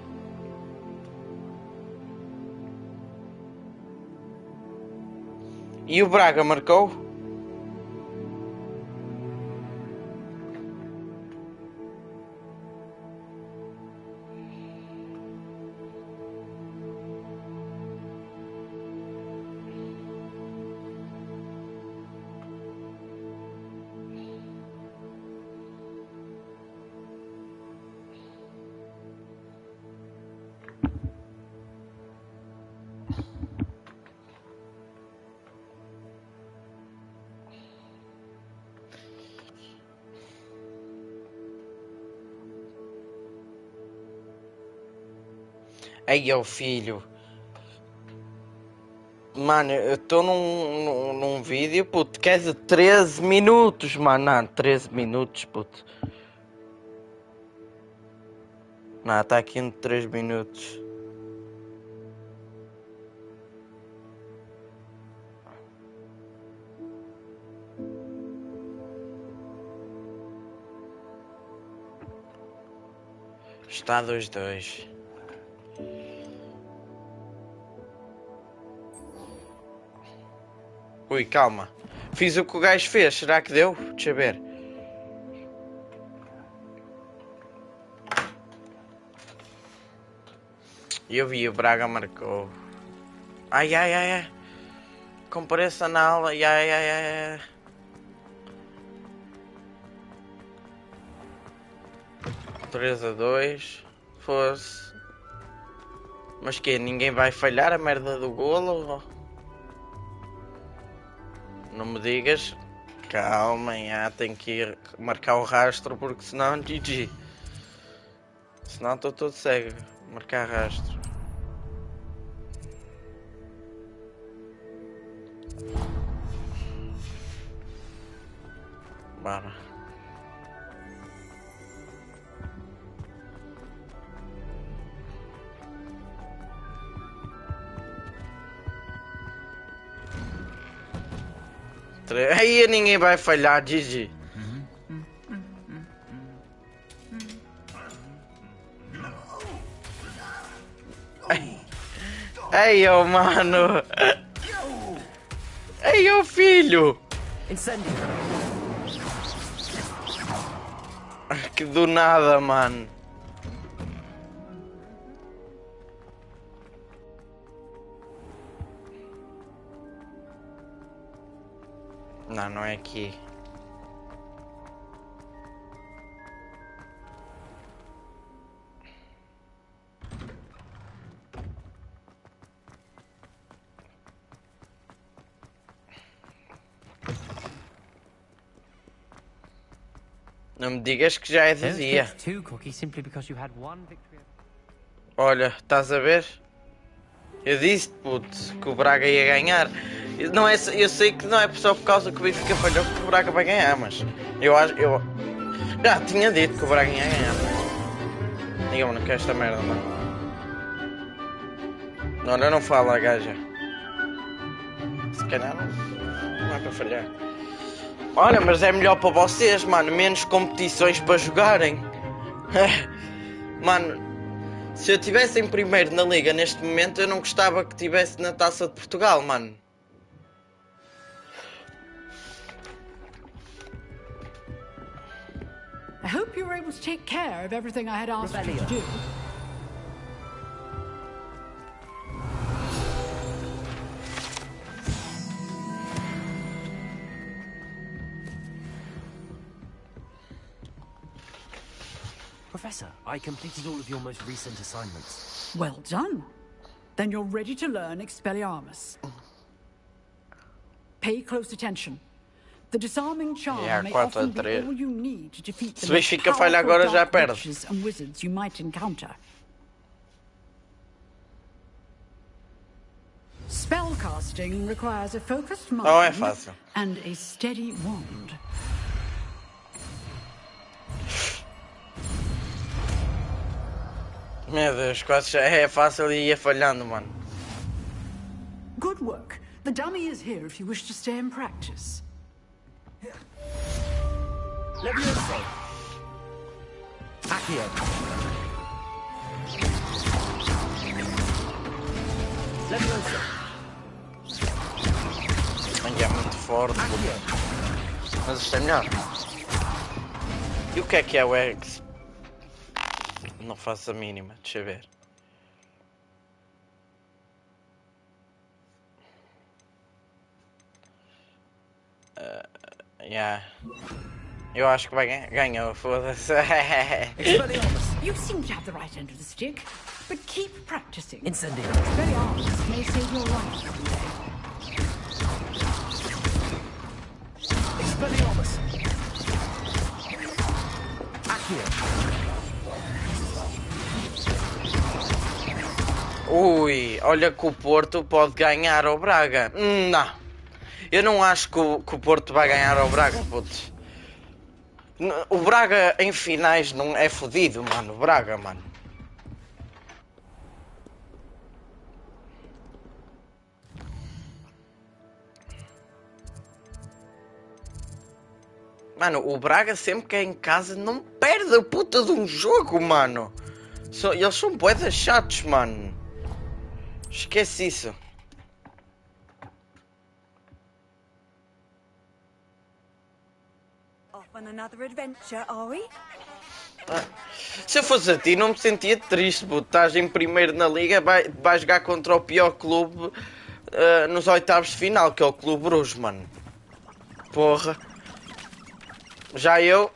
E o Braga marcou? Aí, ó filho. Mano, eu estou num vídeo, puto, que é de 13 minutos, mano. Não, 13 minutos, puto. Não, está aqui em 3 minutos. Está 2-2. Ui, calma. Fiz o que o gajo fez. Será que deu? Deixa eu ver. Eu vi, o Braga marcou. Ai, ai, ai, ai. Compareça na aula. Ai, ai, ai, ai. Três a 2. Fosse. Mas que? Ninguém vai falhar a merda do golo? Não me digas. Calma, tem que ir marcar o rastro porque senão GG. Senão estou todo cego. Marcar rastro. Bora. Aí ninguém vai falhar, GG. Ei, ô mano. Ei, ô filho. Que do nada, mano. Não, não é aqui. Não me digas que já é de dia. Olha, estás a ver? Eu disse, puto, que o Braga ia ganhar. Não é, eu sei que não é só por causa que o Benfica falhou que o Braga vai ganhar, mas eu acho, eu já tinha dito que o Braga ia ganhar. Diga-me, não quer esta merda, mano. Olha, não fala a gaja. Se calhar não é para falhar. Olha, mas é melhor para vocês, mano. Menos competições para jogarem. Mano, se eu estivesse em primeiro na liga neste momento, eu não gostava que estivesse na Taça de Portugal, mano.
I hope you were able to take care of everything I had asked you to do.
Professor, I completed all of your most recent assignments.
Well done. Then you're ready to learn Expelliarmus. Pay close attention. The disarming charm may often be all you need to defeat the most powerful dark witches and wizards you might encounter. Spellcasting requires a focused mind and a steady wand.
Meu Deus, quase já é fácil e ia falhando, mano.
Good work. The dummy is here if you wish to stay and practice.
Levioso. Accio. Levioso.
É muito forte. Mas isto é melhor. E o que é o X? Não faço a mínima, deixa eu ver. Yeah. Eu acho que vai ganhar, foda-se.
You seem to have the right end of the stick, but keep practicing.
Incendio.
Expelliarmus may save your life someday.
Expelliarmus. Accio.
Ui, olha que o Porto pode ganhar ao Braga. Não. Eu não acho que o Porto vai ganhar ao Braga, putz. O Braga em finais não é fodido, mano. O Braga, mano. Mano, o Braga sempre que é em casa não perde a puta de um jogo, mano. Eles são bué chatos, mano. Esquece isso.
Off on another adventure, are we?
Se eu fosse a ti, não me sentia triste, puto. Estás em primeiro na liga, vai jogar contra o pior clube nos oitavos de final, que é o Clube Bruges, mano. Porra. Já eu,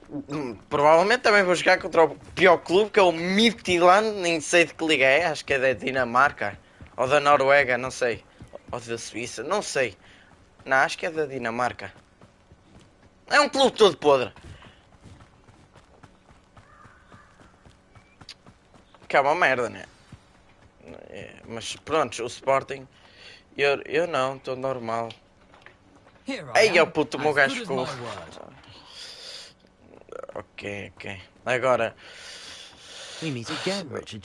provavelmente também vou jogar contra o pior clube, que é o Midtjylland, nem sei de que liga é, acho que é da Dinamarca. Ou da Noruega, não sei. Ou da Suíça, não sei. Não, acho que é da Dinamarca. É um clube todo podre. Que é uma merda, né? Mas pronto, o Sporting... Eu não, estou normal. Ei, é o puto, o meu gajo ficou... Ok. Agora...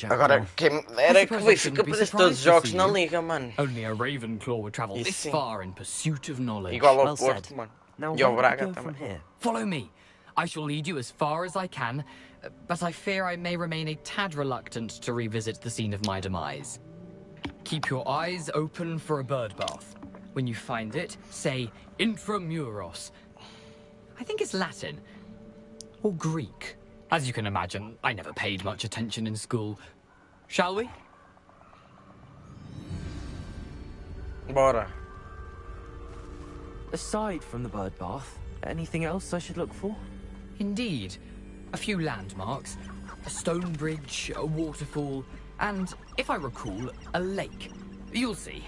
Agora, quem era que o Benfica perdesse todos os jogos na liga, mano.
Only a Ravenclaw would travel this far in pursuit of knowledge.
Igual ao Porto, mano. E ao Braga também.
Follow me. I shall lead you as far as I can, but I fear I may remain a tad reluctant to revisit the scene of my demise. Keep your eyes open for a bird bath. When you find it, say intramuros. I think it's Latin. Or Greek. As you can imagine, I never paid much attention in school. Shall we?
Bora.
Aside from the bird bath, anything else I should look for?
Indeed. A few landmarks. A stone bridge, a waterfall, and, if I recall, a lake. You'll see.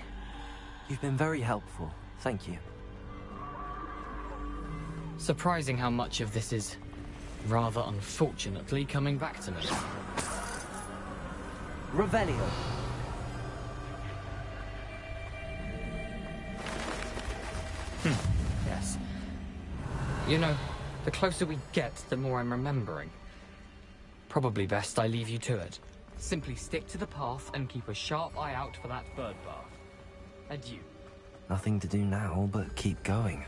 You've been very helpful. Thank you.
Surprising how much of this is, rather unfortunately, coming back to me.
Revelio.
Yes. You know, the closer we get, the more I'm remembering. Probably best I leave you to it. Simply stick to the path and keep a sharp eye out for that bird bath. Adieu.
Nothing to do now but keep going.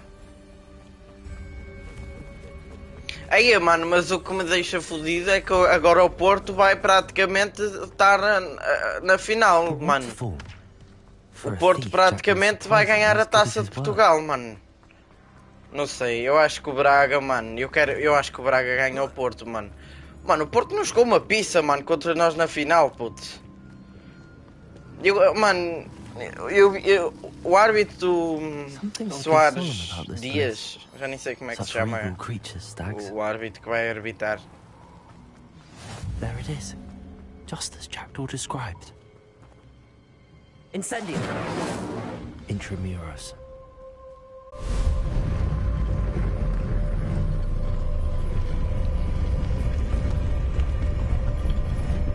Aí, mano, mas o que me deixa fodido é que agora o Porto vai praticamente estar na final, mano. O Porto praticamente vai ganhar a Taça de Portugal, mano. Não sei, eu acho que o Braga, mano, eu acho que o Braga ganha o Porto, mano. Mano, o Porto não jogou uma pizza, mano, contra nós na final, putz. O árbitro Soares Dias, já nem sei como é que se chama, o árbitro que vai arbitrar.
There it is, just as Jackdaw described. Incendio. Intramuros.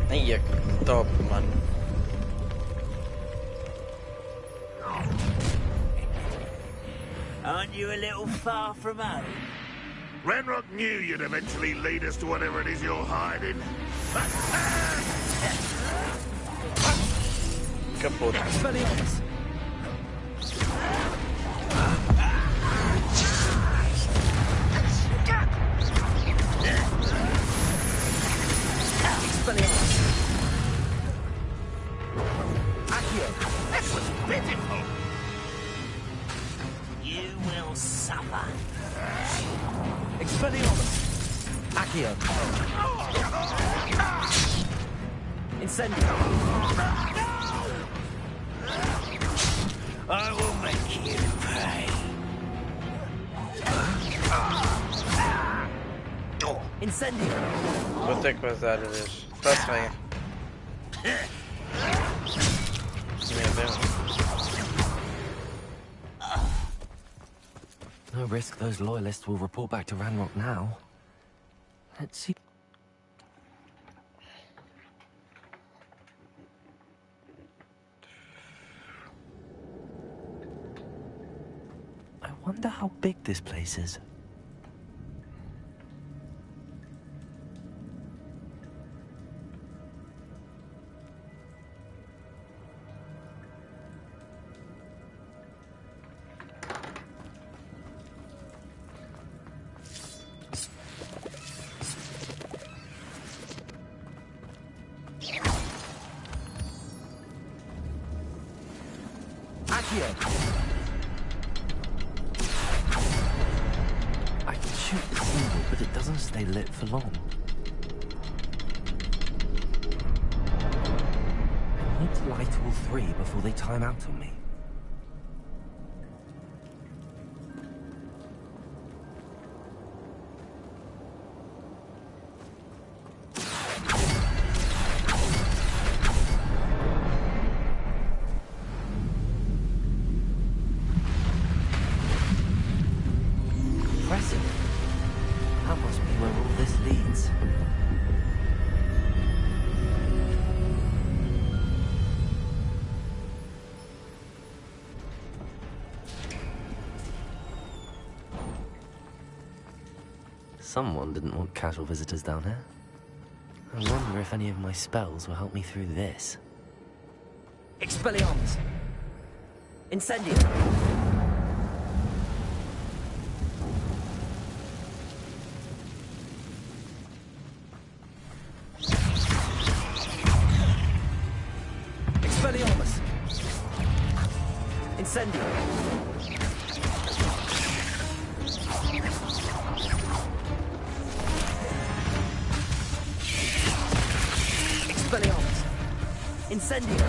Aí é que top, mano.
Aren't you a little far from home? Renrock knew you'd eventually lead us to whatever it is you're hiding.
Caput.
suffer.
Expelliarmus! Accio! Incendio!
I will make you pay.
Incendio!
Vou ter que vazar a vez. Está-se bem. Meu Deus.
No risk those loyalists will report back to Ranrock now. Let's see. I wonder how big this place is. I can shoot the symbol, but it doesn't stay lit for long. I need to light all three before they time out on me. That must be where all this leads. Someone didn't want casual visitors down here. I wonder if any of my spells will help me through this. Expelliarmus! Incendio! Expelliarmus! Incendio! Expelliarmus! Incendio!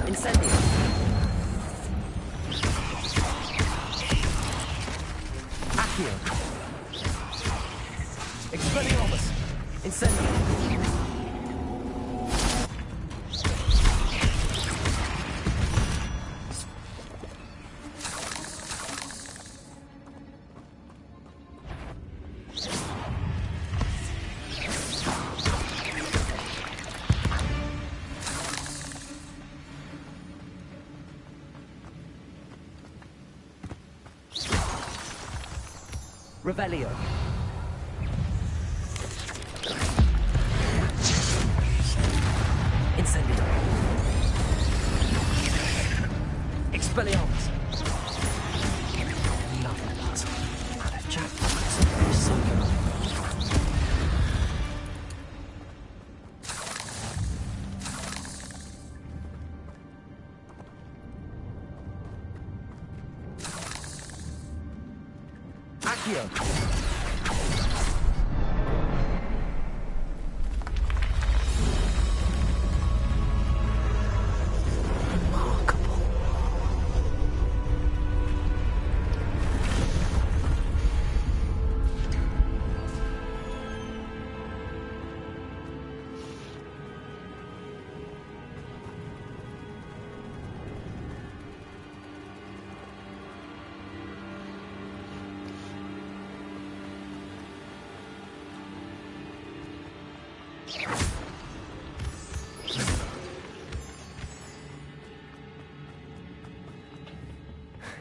Incendio! Accio! Expelliarmus! Incendio! Revelio. Incendio. Expelliarmus. Nothing does. Out of jackpots. So good. Accio.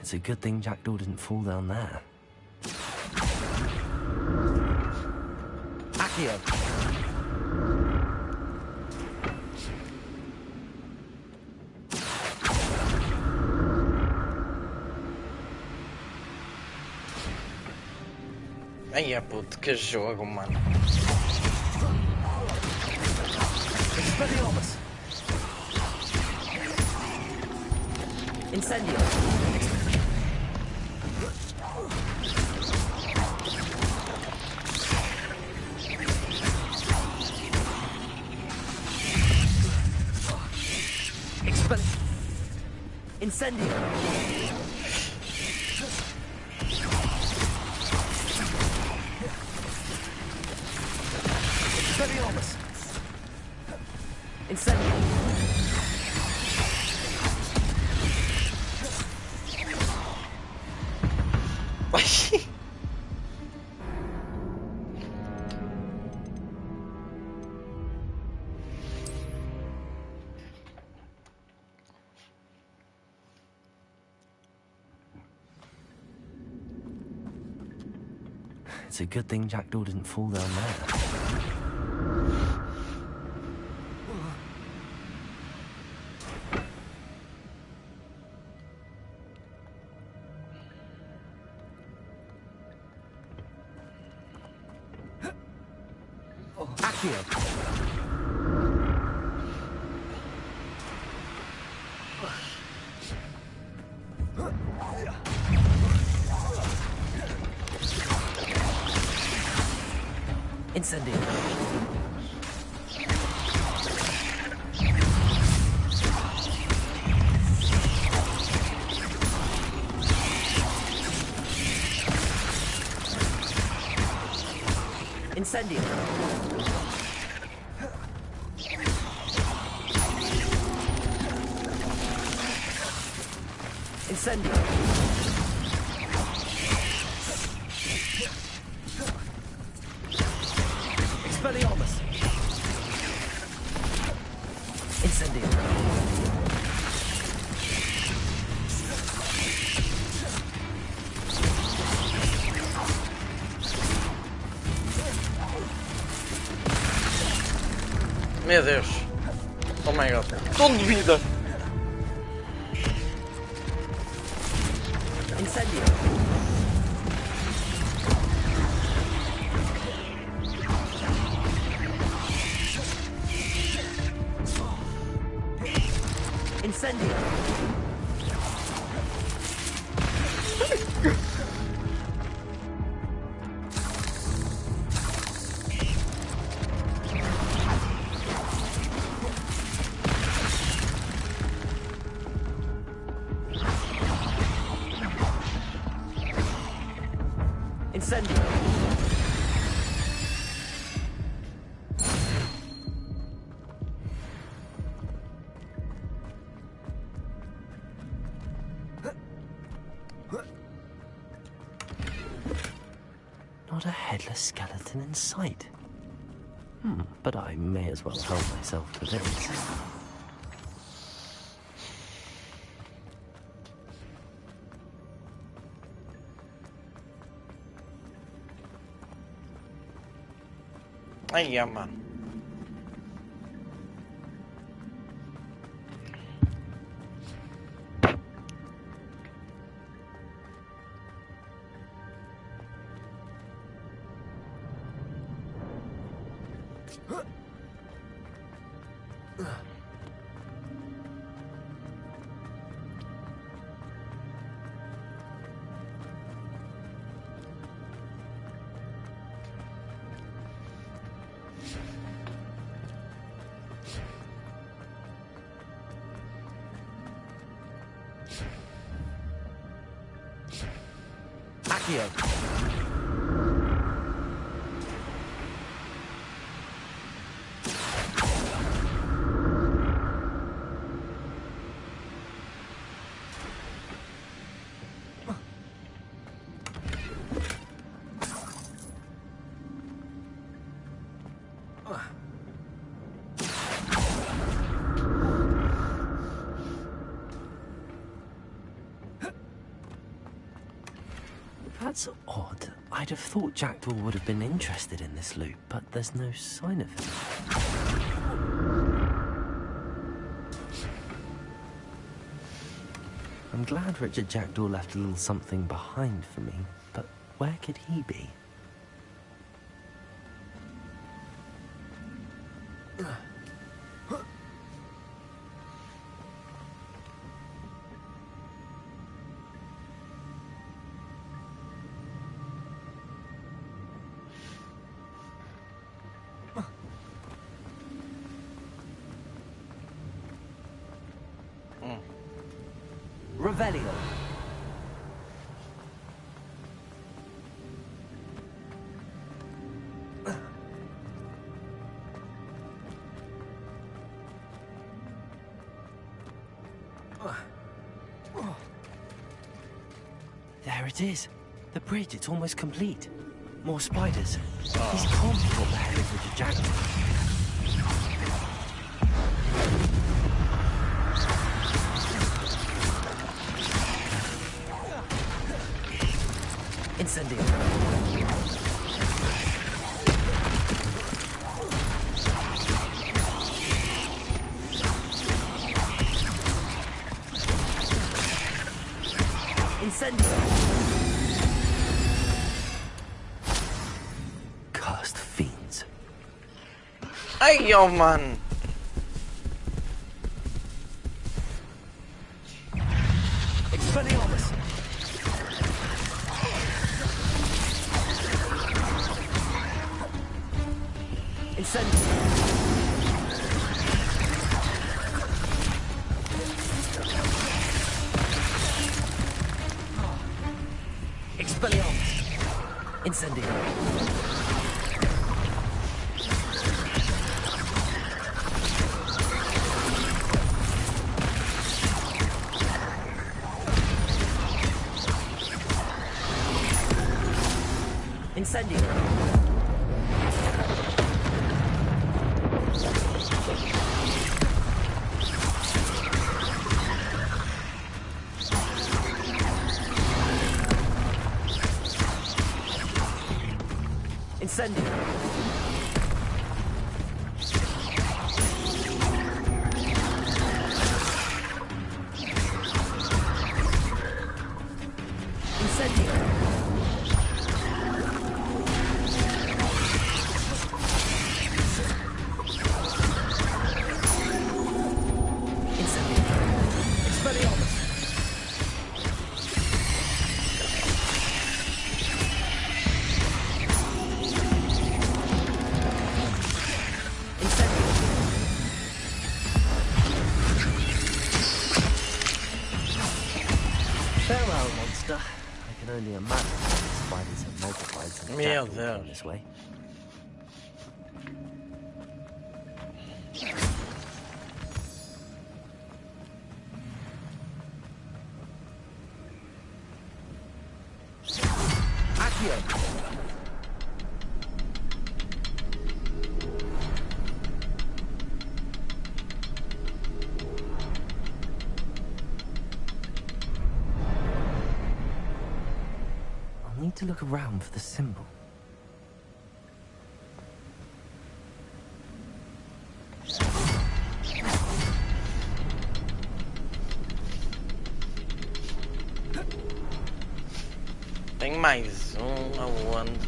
It's a good thing Jackdaw didn't fall down there. Accio.
Ai é puto, que jogo, mano.
Expelliarmus! Incendio! Incendio! Expelliarmus! Incendio! It's a good thing Jackdaw didn't fall down there. Accio! Incendio! Incendio! Incendio! Expelliarmus! Incendio!
Meu Deus. Oh my god. Todo de vida.
Incendio! Incendio! Incendio! Not a headless skeleton in sight. But I may as well help myself to this.
Ai, yeah, mano.
Accio! That's odd. I'd have thought Jackdaw would have been interested in this loot, but there's no sign of him. I'm glad Richard Jackdaw left a little something behind for me, but where could he be? Revelio. There it is. The bridge, it's almost complete. More spiders. These can't be what the heritage of Jack. Incendio. Incendio. Cursed fiends.
Ay, yo, man.
Expelliarmus. Incendio. Expelliarmus. Incendio. Incendio. Incendio. Incendio. Farewell, monster. I can only imagine that the spiders have multiplied since Jack came this way. Accio! Need to look around for the symbol.
Tem mais aonde?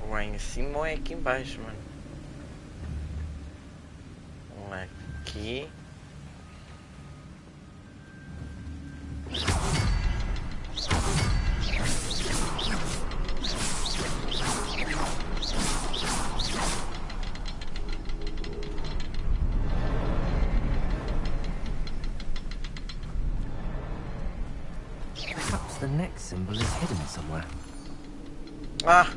Ou é em cima ou é aqui embaixo, mano? Aqui.
Perhaps the next symbol is hidden somewhere.
Ah!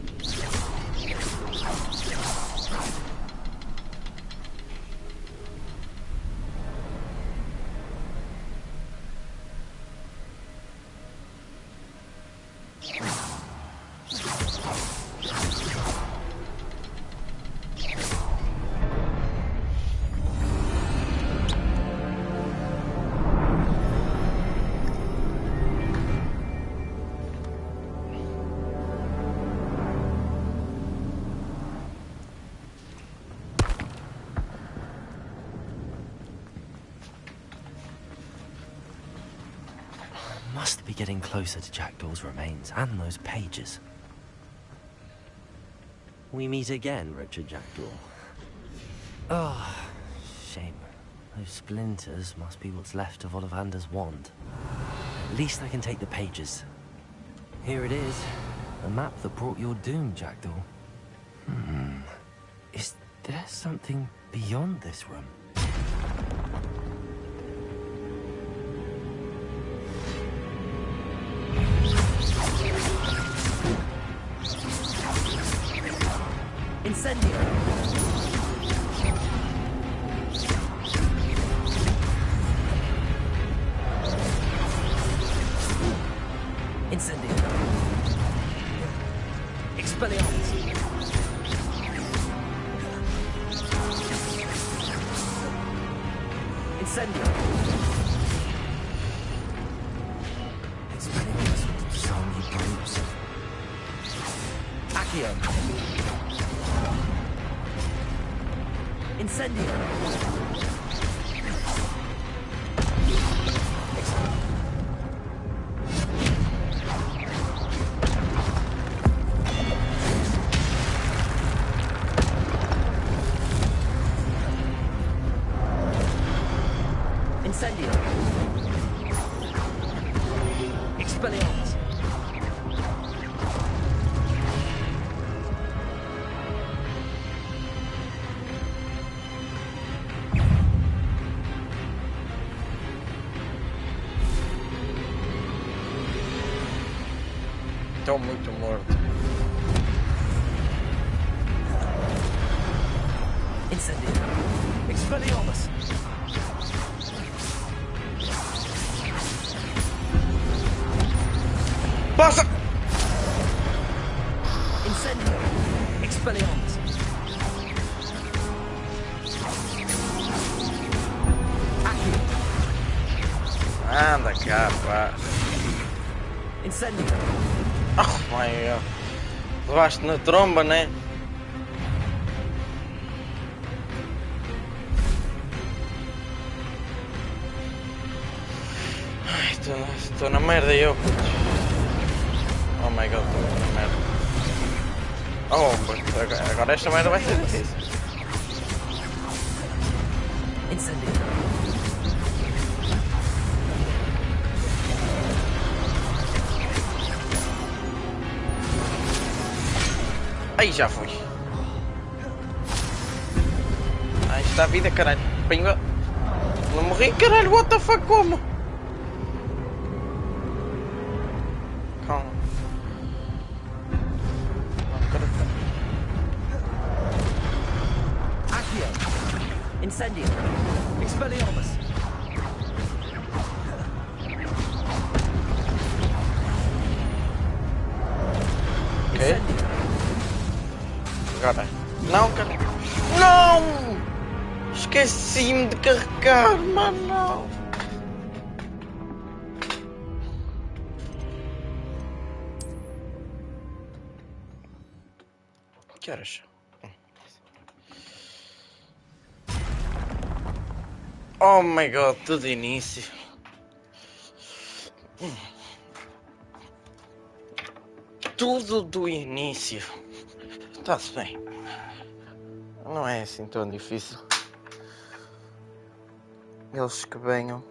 Must be getting closer to Jackdaw's remains and those pages. we meet again, Richard Jackdaw. Oh, shame. Those splinters must be what's left of Ollivander's wand. At least I can take the pages. Here it is. The map that brought your doom, Jackdaw. Is there something beyond this room?
Incendio! Incendio! Expelliarmus! Incendio!
Expelliarmus will disarm you brutes.
Accio! Incendio! Incendio! Expelliarmus!
Estou muito morto.
Incendio! Expelliarmus!
Passa!
Incendio! Expelliarmus! Accio!
Anda cá, pá.
Incendio!
Oh, my God. Levaste na tromba, né? Ai, estou na merda eu. Oh my God, estou na merda. Oh, agora esta merda vai ser difícil.
Incendio!
Aí já foi. Aí está a vida, caralho. Pimba. Não morri, caralho. What the fuck, como? Calma.
Accio! Incendio! Expelliarmus!
Ok. Agora. Não, cara. Não! Esqueci-me de carregar, mano. Que horas? Oh my God, tudo início. Tudo do início. Está-se bem. Não é assim tão difícil. Eles que venham.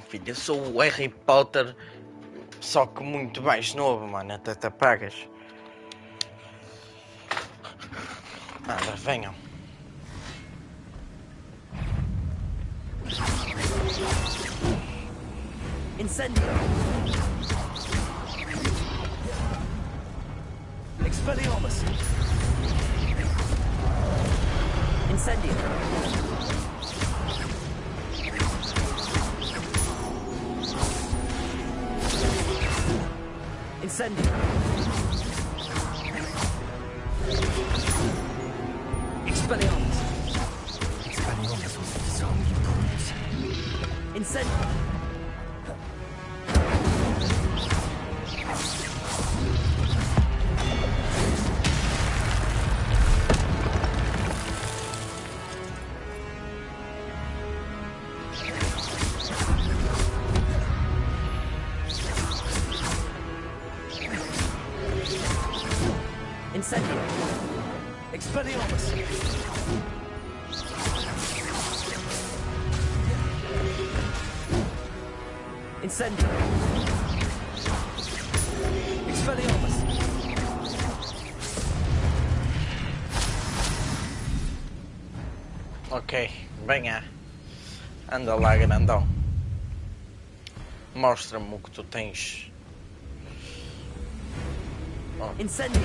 Filho, eu sou o Harry Potter, só que muito mais novo, mano. Até te apagas. Anda, venham.
Incendio! Expelliarmus! Incendio! Incendio! Expelliarmus!
Expelliarmus was the zombie brutes.
Incendio!
Incendio. Expelliarmus.
Ok, venha. Anda lá, grandão. Mostra-me o que tu tens. Oh.
Incendio.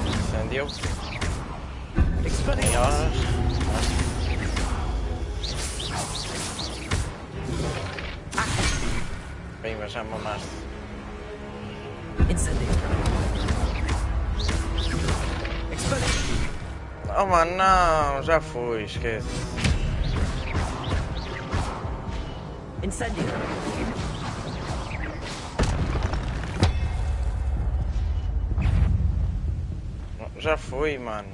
Incendio.
Expelliarmus.
Bem, mas já mamaste.
Incendio. Expelliarmus.
Oh, mano, não, já foi, esquece.
Incendio.
Já foi, mano.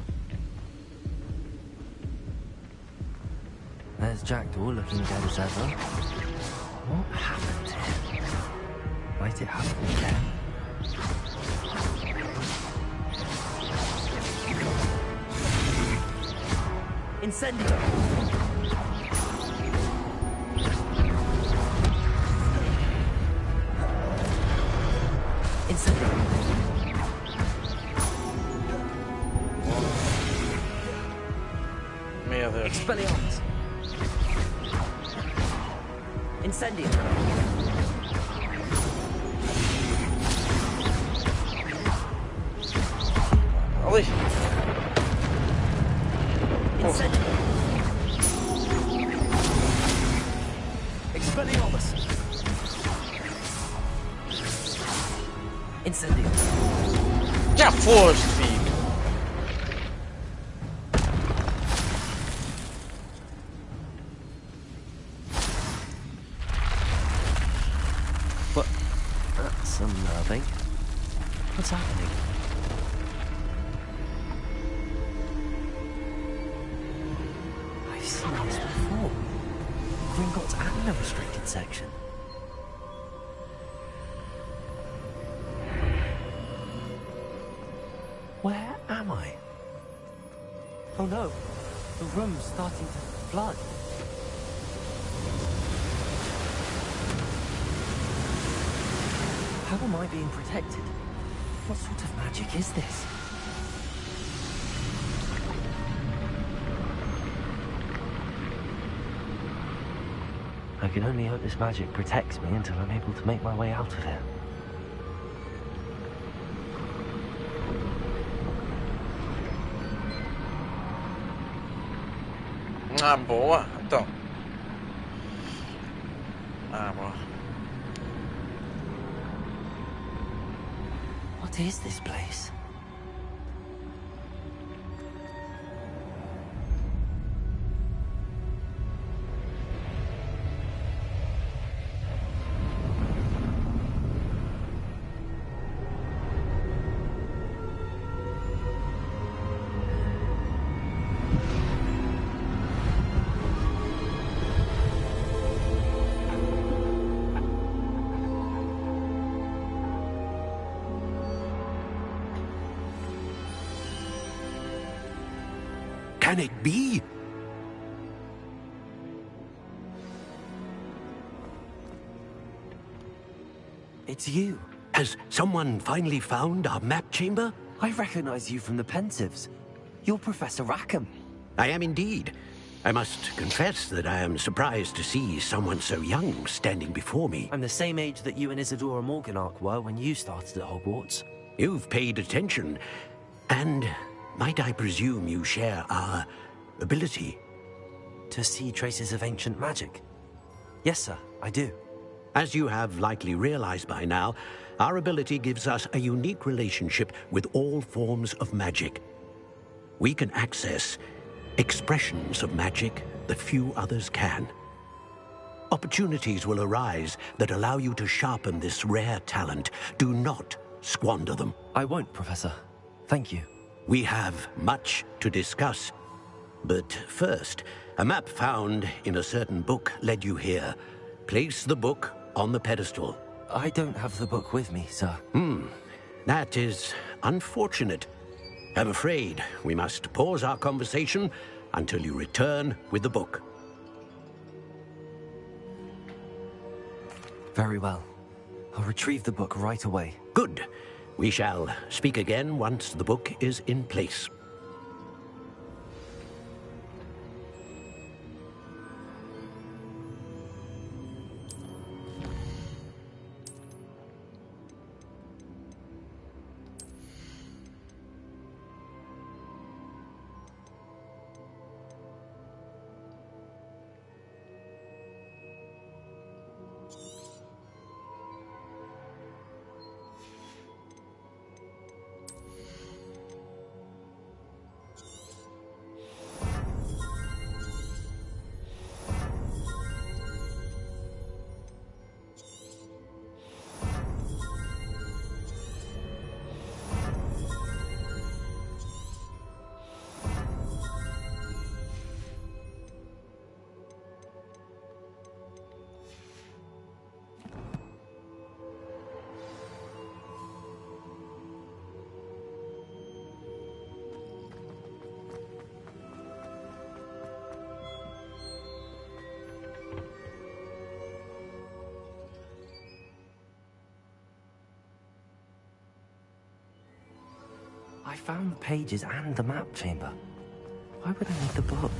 There's Jackdaw looking dead as ever. What happened here? Might it happen again? Incendio! Incendio!
Meu Deus.
Expelliarmus! Incendio!
Ali!
Incendio! Expelliarmus! Incendio!
Já foste, filho!
What? That's unnerving. What's happening? I've seen this before. Gringotts and a restricted section. Where am I? Oh no, the room's starting to flood. How am I being protected? What sort of magic is this? I can only hope this magic protects me until I'm able to make my way out of here.
Ah, boa. Então. Ah, boa.
What is this place?
Can it be?
It's you.
Has someone finally found our map chamber?
I recognize you from the Pensives. You're Professor Rackham.
I am indeed. I must confess that I am surprised to see someone so young standing before me.
I'm the same age that you and Isadora Morganach were when you started at Hogwarts.
You've paid attention, and might I presume you share our ability?
To see traces of ancient magic? Yes, sir, I do.
As you have likely realized by now, our ability gives us a unique relationship with all forms of magic. We can access expressions of magic that few others can. Opportunities will arise that allow you to sharpen this rare talent. Do not squander them.
I won't, Professor. Thank you.
We have much to discuss. But first, a map found in a certain book led you here. Place the book on the pedestal.
I don't have the book with me, sir.
That is unfortunate. I'm afraid we must pause our conversation until you return with the book.
Very well. I'll retrieve the book right away.
Good. We shall speak again once the book is in place.
I found the pages and the map chamber. Why would I need the book?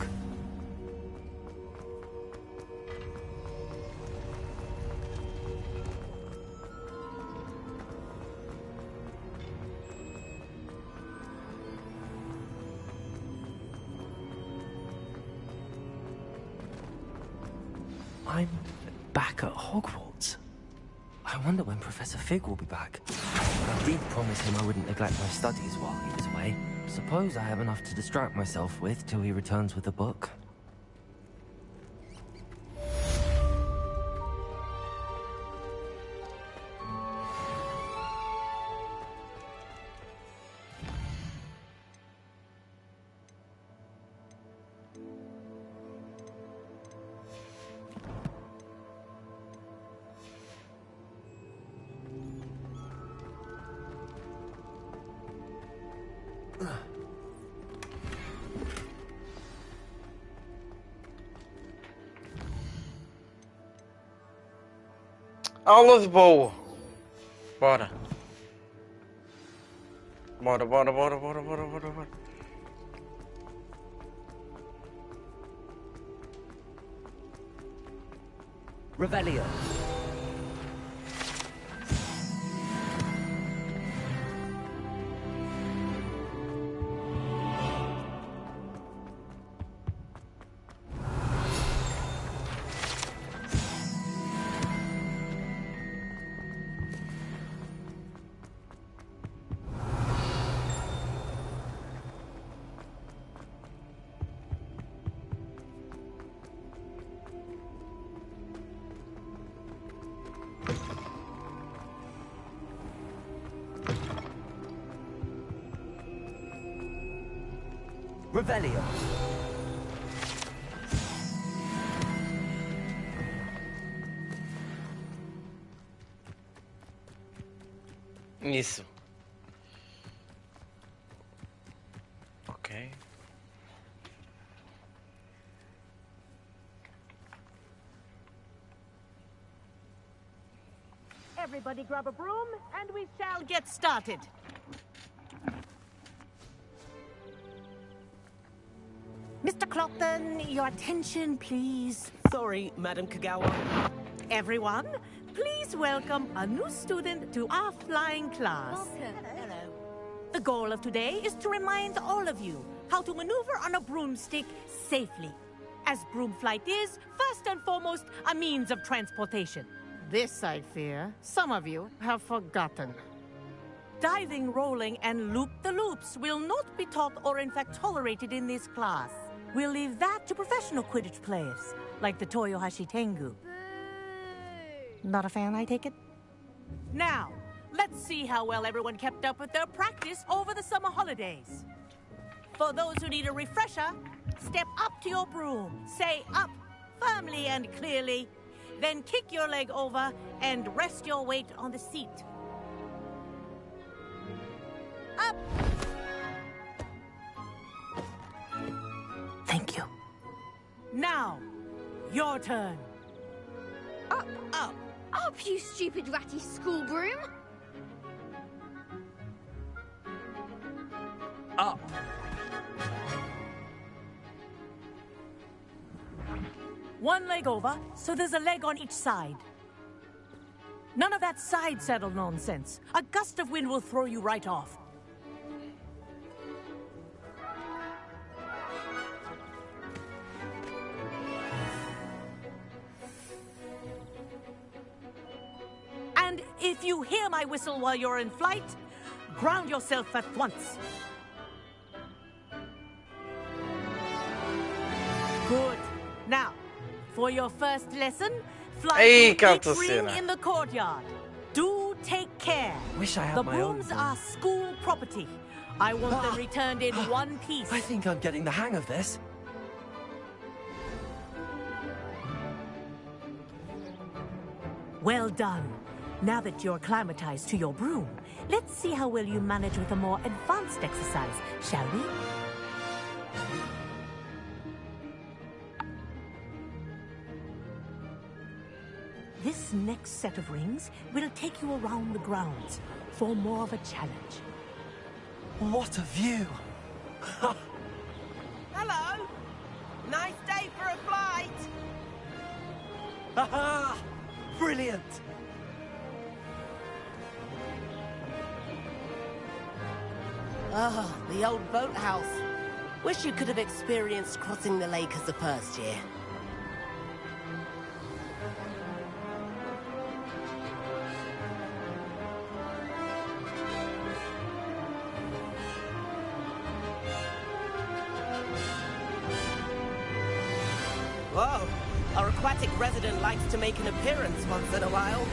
I'm back at Hogwarts. I wonder when Professor Fig will be back. I did promise him I wouldn't neglect my studies while he was away. Suppose I have enough to distract myself with till he returns with the book.
Aula de boa. Bora. Bora, bora, bora, bora, bora, bora, bora.
Revelio. Revelio.
Isso. Ok.
Everybody grab a broom and we shall get started. Mr. Clockton, your attention, please.
Sorry, Madam Kagawa.
Everyone, please welcome a new student to our flying class.
Hello.
The goal of today is to remind all of you how to maneuver on a broomstick safely, as broom flight is, first and foremost, a means of transportation. This, I fear, some of you have forgotten. Diving, rolling, and loop-the-loops will not be taught or in fact tolerated in this class. We'll leave that to professional Quidditch players, like the Toyohashi Tengu. Not a fan, I take it? Now, let's see how well everyone kept up with their practice over the summer holidays. For those who need a refresher, step up to your broom, say up, firmly and clearly, then kick your leg over and rest your weight on the seat. Up! Thank you. Now, your turn. Up, up,
Up, you stupid ratty school broom!
Up!
One leg over, so there's a leg on each side. None of that side saddle nonsense. A gust of wind will throw you right off. And if you hear my whistle while you're in flight, ground yourself at once. Good. Now, for your first lesson, fly to each ring in the courtyard. Do take care.
Wish I had
the
my own
brooms
broom.
are school property. I want them returned in one piece.
I think I'm getting the hang of this.
Well done. Now that you're acclimatized to your broom, let's see how well you manage with a more advanced exercise, shall we? This next set of rings will take you around the grounds for more of a challenge.
What a view!
Hello! Nice day for a flight!
Aha! Brilliant!
Ah, the old boathouse. Wish you could have experienced crossing the lake as the first year. Whoa! Our aquatic resident likes to make an appearance once in a while.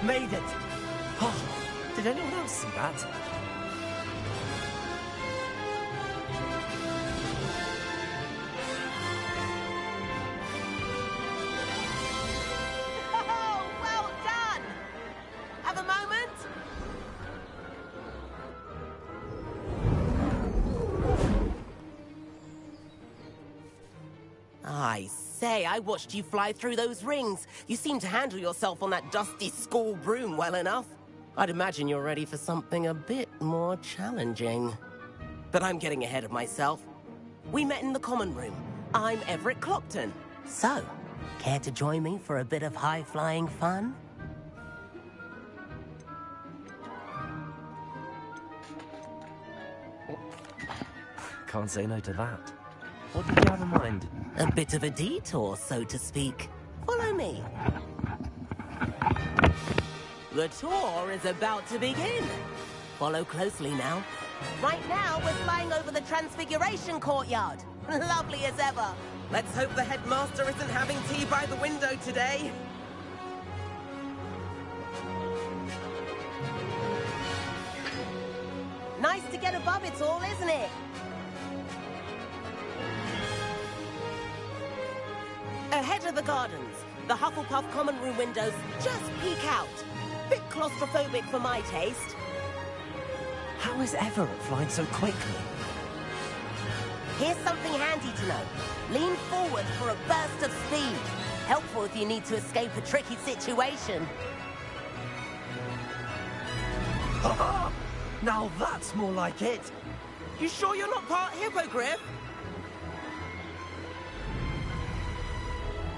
Made it! Oh, did anyone else see that?
Oh, well done! Have a moment? I say, I watched you fly through those rings. You seem to handle yourself on that dusty school broom well enough. I'd imagine you're ready for something a bit more challenging. But I'm getting ahead of myself. We met in the common room. I'm Everett Clockton. So, care to join me for a bit of high-flying fun?
Can't say no to that. What did you have in mind?
A bit of a detour, so to speak. Follow me. The tour is about to begin. Follow closely now. Right now, we're flying over the Transfiguration Courtyard. Lovely as ever. Let's hope the headmaster isn't having tea by the window today. Nice to get above it all, isn't it? Ahead of the gardens, the Hufflepuff common room windows just peek out. Bit claustrophobic for my taste.
How is Everett flying so quickly?
Here's something handy to know. Lean forward for a burst of speed. Helpful if you need to escape a tricky situation.
Now that's more like it!
You sure you're not part hippogriff?